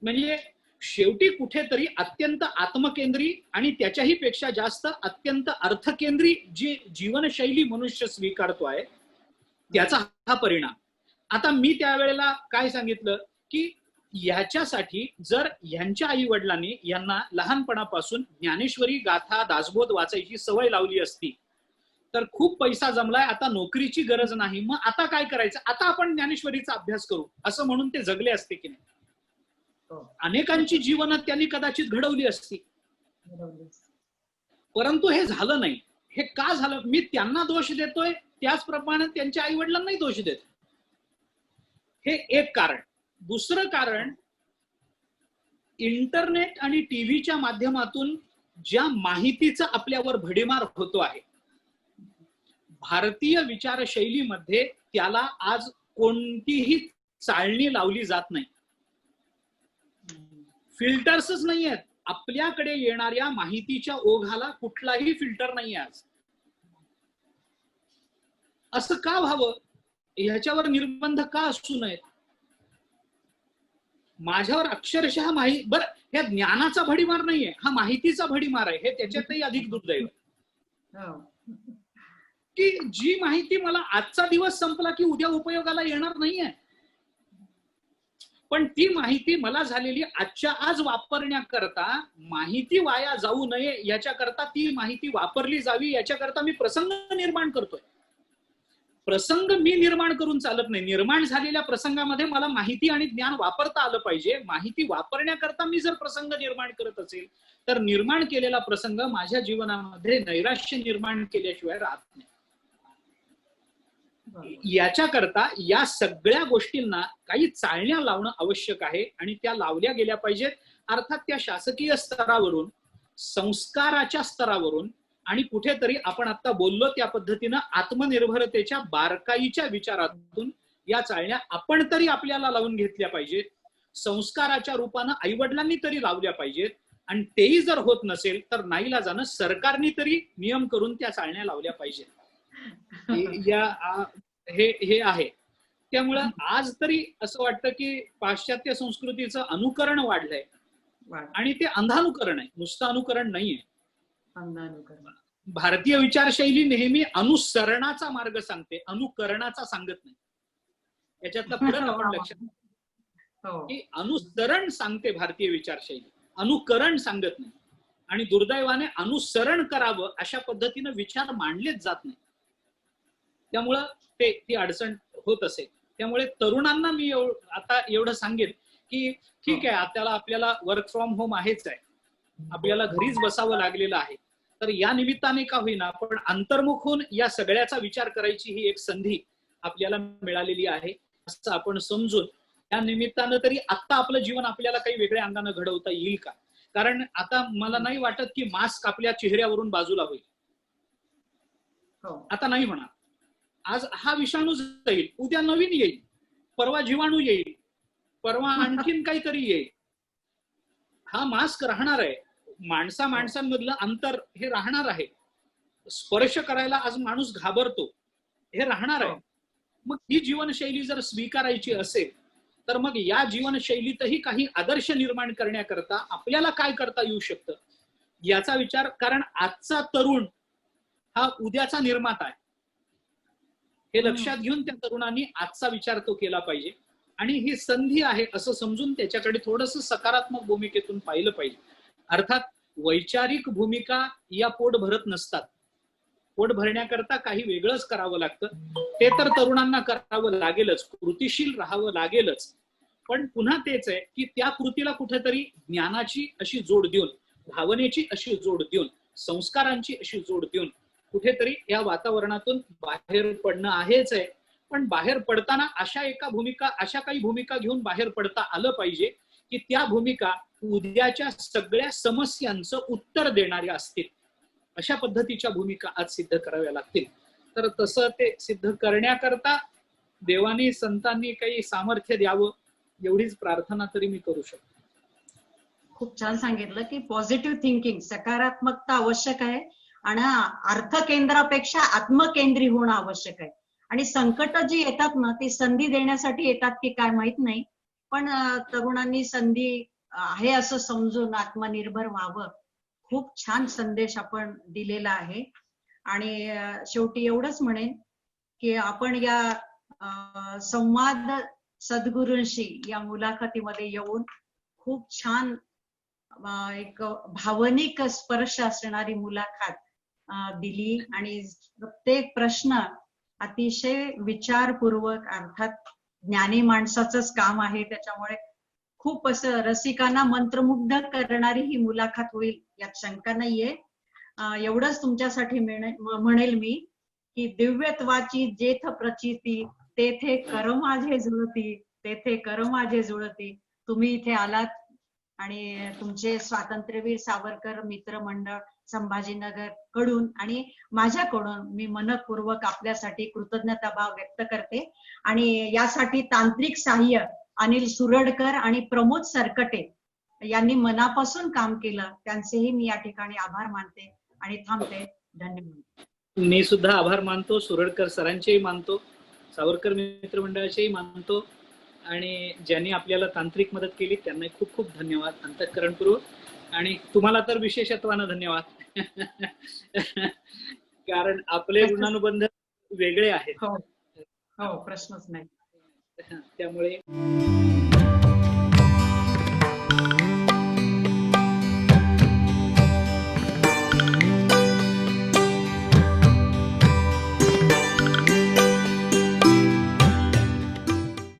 म्हणजे शेवटी कुठेतरी अत्यंत आत्मकेंद्री आणि त्याच्याही पेक्षा जास्त अत्यंत अर्थकेंद्री जी जीवनशैली मनुष्य स्वीकारतो आहे त्याचा हा परिणाम. आता मी त्यावेळेला काय सांगितलं की ह्याच्यासाठी जर ह्यांच्या आई वडिलांनी यांना लहानपणापासून ज्ञानेश्वरी गाथा दासबोध वाचायची सवय लावली असती तर खूप पैसा जमलाय, आता नोकरीची गरज नाही, मग आता काय करायचं, आता आपण ज्ञानेश्वरीचा अभ्यास करू असं म्हणून ते जगले असते की नाही. अनेकांची जीवनात त्यांनी कदाचित घडवली असती, परंतु हे झालं नाही. हे का झालं? मी त्यांना दोष देतोय त्याचप्रमाणे त्यांच्या आई वडिलांनाही दोष देतो. हे एक कारण. दुसरं कारण, इंटरनेट आणि टीव्हीच्या माध्यमातून ज्या माहितीचा आपल्यावर भडीमार होतो आहे, भारतीय विचारशैलीमध्ये त्याला आज कोणतीही चाळणी लावली जात नाही. फिल्टर्सच नाही आहेत. आपल्याकडे येणाऱ्या माहितीच्या ओघाला कुठलाही फिल्टर नाही आज. असं का व्हावं? ह्याच्यावर निर्बंध का असू नयेत? माझ्यावर अक्षरशः बरं, ह्या ज्ञानाचा भडीमार नाहीये, हा माहितीचा भडीमार आहे. हे त्याच्यातही अधिक दुर्दैव की जी माहिती मला आजचा दिवस संपला की उद्या उपयोगाला येणार नाहीये, पण ती माहिती मला झालेली आजच्या आज वापरण्याकरता, माहिती वाया जाऊ नये याच्याकरता, ती माहिती वापरली जावी याच्याकरता मी प्रसंग निर्माण करतोय. प्रसंग मी निर्माण करून चालत नाही. निर्माण झालेल्या प्रसंगामध्ये मला माहिती आणि ज्ञान वापरता आलं पाहिजे. माहिती वापरण्याकरता मी जर प्रसंग निर्माण करत असेल तर निर्माण केलेला प्रसंग माझ्या जीवनामध्ये नैराश्य निर्माण केल्याशिवाय राहत नाही. याच्याकरता या सगळ्या गोष्टींना काही चाळण्या लावणं आवश्यक आहे आणि त्या लावल्या गेल्या पाहिजेत. अर्थात त्या शासकीय स्तरावरून, संस्काराच्या स्तरावरून आणि कुठेतरी आपण आता बोललो त्या पद्धतीनं आत्मनिर्भरतेच्या बारकाईच्या विचारातून या चाळण्या आपण तरी आपल्याला लावून घेतल्या पाहिजेत. संस्काराच्या रूपानं आईवडिलांनी तरी लावल्या पाहिजेत आणि तेही जर होत नसेल तर नाईलाजानं सरकारने तरी नियम करून त्या चाळण्या लावल्या पाहिजेत. हे आहे. त्यामुळं आज तरी असं वाटतं की पाश्चात्य संस्कृतीचं अनुकरण वाढलंय आणि ते अंधानुकरण आहे, नुसतं अनुकरण नाहीये. भारतीय विचारशैली नेहमी अनुसरणाचा मार्ग सांगते, अनुकरणाचा सांगत नाही. याच्यातला फरक आपण लक्षात की अनुसरण सांगते भारतीय विचारशैली, अनुकरण सांगत नाही. आणि दुर्दैवाने अनुसरण करावं अशा पद्धतीनं विचार मांडलेच जात नाही. त्यामुळं ती अडचण होत असेल. त्यामुळे तरुणांना मी आता एवढं सांगेन की ठीक आहे, आपल्याला वर्क फ्रॉम होम आहेच आहे, आपल्याला घरीच बसावं लागलेलं आहे, तर या निमित्ताने का होईना पण अंतर्मुख होऊन या सगळ्याचा विचार करायची ही एक संधी आपल्याला मिळालेली आहे असं आपण समजून या निमित्तानं तरी आता आपलं जीवन आपल्याला काही वेगळ्या अंगानं घडवता येईल का? कारण आता मला नाही वाटत की मास्क आपल्या चेहऱ्यावरून बाजूला होईल. आता नाही होणार. आज हा विषाणू जाईल, उद्या नवीन येईल, परवा जीवाणू येईल, परवा आणखीन काहीतरी येईल. हा मास्क राहणार आहे, माणसांमधलं अंतर हे राहणार आहे, स्पर्श करायला आज माणूस घाबरतो, हे राहणार आहे. मग ही जीवनशैली जर स्वीकारायची असेल तर मग या जीवनशैलीतही काही आदर्श निर्माण करण्याकरता आपल्याला काय करता येऊ शकतं याचा विचार, कारण आजचा तरुण हा उद्याचा निर्माता आहे हे लक्षात घेऊन त्या तरुणांनी आजचा विचार तो केला पाहिजे आणि ही संधी आहे असं समजून त्याच्याकडे थोडंसं सकारात्मक भूमिकेतून पाहिलं पाहिजे. अर्थात वैचारिक भूमिका या पोट भरत नसतात, पोट भरण्याकरता काही वेगळंच करावं लागतं, ते तर तरुणांना करावं लागेलच, कृतीशील राहावं लागेलच. पण पुन्हा तेच आहे की त्या कृतीला कुठेतरी ज्ञानाची अशी जोड देऊन, भावनेची अशी जोड देऊन, संस्कारांची अशी जोड देऊन कुठेतरी या वातावरणातून बाहेर पडणं आहेच आहे. पण बाहेर पडताना अशा काही भूमिका घेऊन बाहेर पडता आलं पाहिजे की त्या भूमिका उद्याच्या सगळ्या समस्यांचं उत्तर देणाऱ्या असतील. अशा पद्धतीच्या भूमिका आज सिद्ध कराव्या लागतील. तर तसं ते सिद्ध करण्याकरता देवानी संतांनी काही सामर्थ्य द्यावं एवढीच प्रार्थना तरी मी करू शकतो. खूप छान सांगितलं की पॉझिटिव्ह थिंकिंग, सकारात्मकता आवश्यक आहे आणि अर्थकेंद्रापेक्षा आत्मकेंद्री होणं आवश्यक आहे. आणि संकट जी येतात ना ती संधी देण्यासाठी येतात की काय माहित नाही, पण तरुणांनी संधी आहे असं समजून आत्मनिर्भर व्हावं. खूप छान संदेश आपण दिलेला आहे. आणि शेवटी एवढंच म्हणेन की आपण या संवाद सद्गुरूंशी या मुलाखतीमध्ये येऊन खूप छान एक भावनिक स्पर्श असणारी मुलाखत दिली आणि प्रत्येक प्रश्न अतिशय विचारपूर्वक, अर्थात ज्ञानी माणसाचंच काम आहे त्याच्यामुळे खूप असं रसिकांना मंत्रमुग्ध करणारी ही मुलाखत होईल यात शंका नाहीये. एवढंच तुमच्यासाठी म्हणेल मी की दिव्यत्वाची जेथ प्रचिती तेथे कर माझे जुळती, तेथे कर माझे जुळती. तुम्ही इथे आलात आणि तुमचे स्वातंत्र्यवीर सावरकर मित्र मंडळ संभाजीनगर कडून आणि माझ्याकडून मी मनपूर्वक आपल्यासाठी कृतज्ञता भाव व्यक्त करते. आणि यासाठी तांत्रिक सहाय्य अनिल सुरडकर आणि प्रमोद सरकटे यांनी मनापासून काम केलं, त्यांचेही मी या ठिकाणी आभार मानते आणि थांबते. धन्यवाद. मी सुद्धा आभार मानतो, सुरडकर सरांचेही मानतो, सावरकर मित्र मंडळाचेही मानतो आणि ज्यांनी आपल्याला तांत्रिक मदत केली त्यांना खूप खूप धन्यवाद अंतःकरणपूर्वक. आणि तुम्हाला तर विशेषत्वानं धन्यवाद कारण आपले ऋणानुबंध वेगळे आहेत. हो, प्रश्नच नाही. त्यामुळे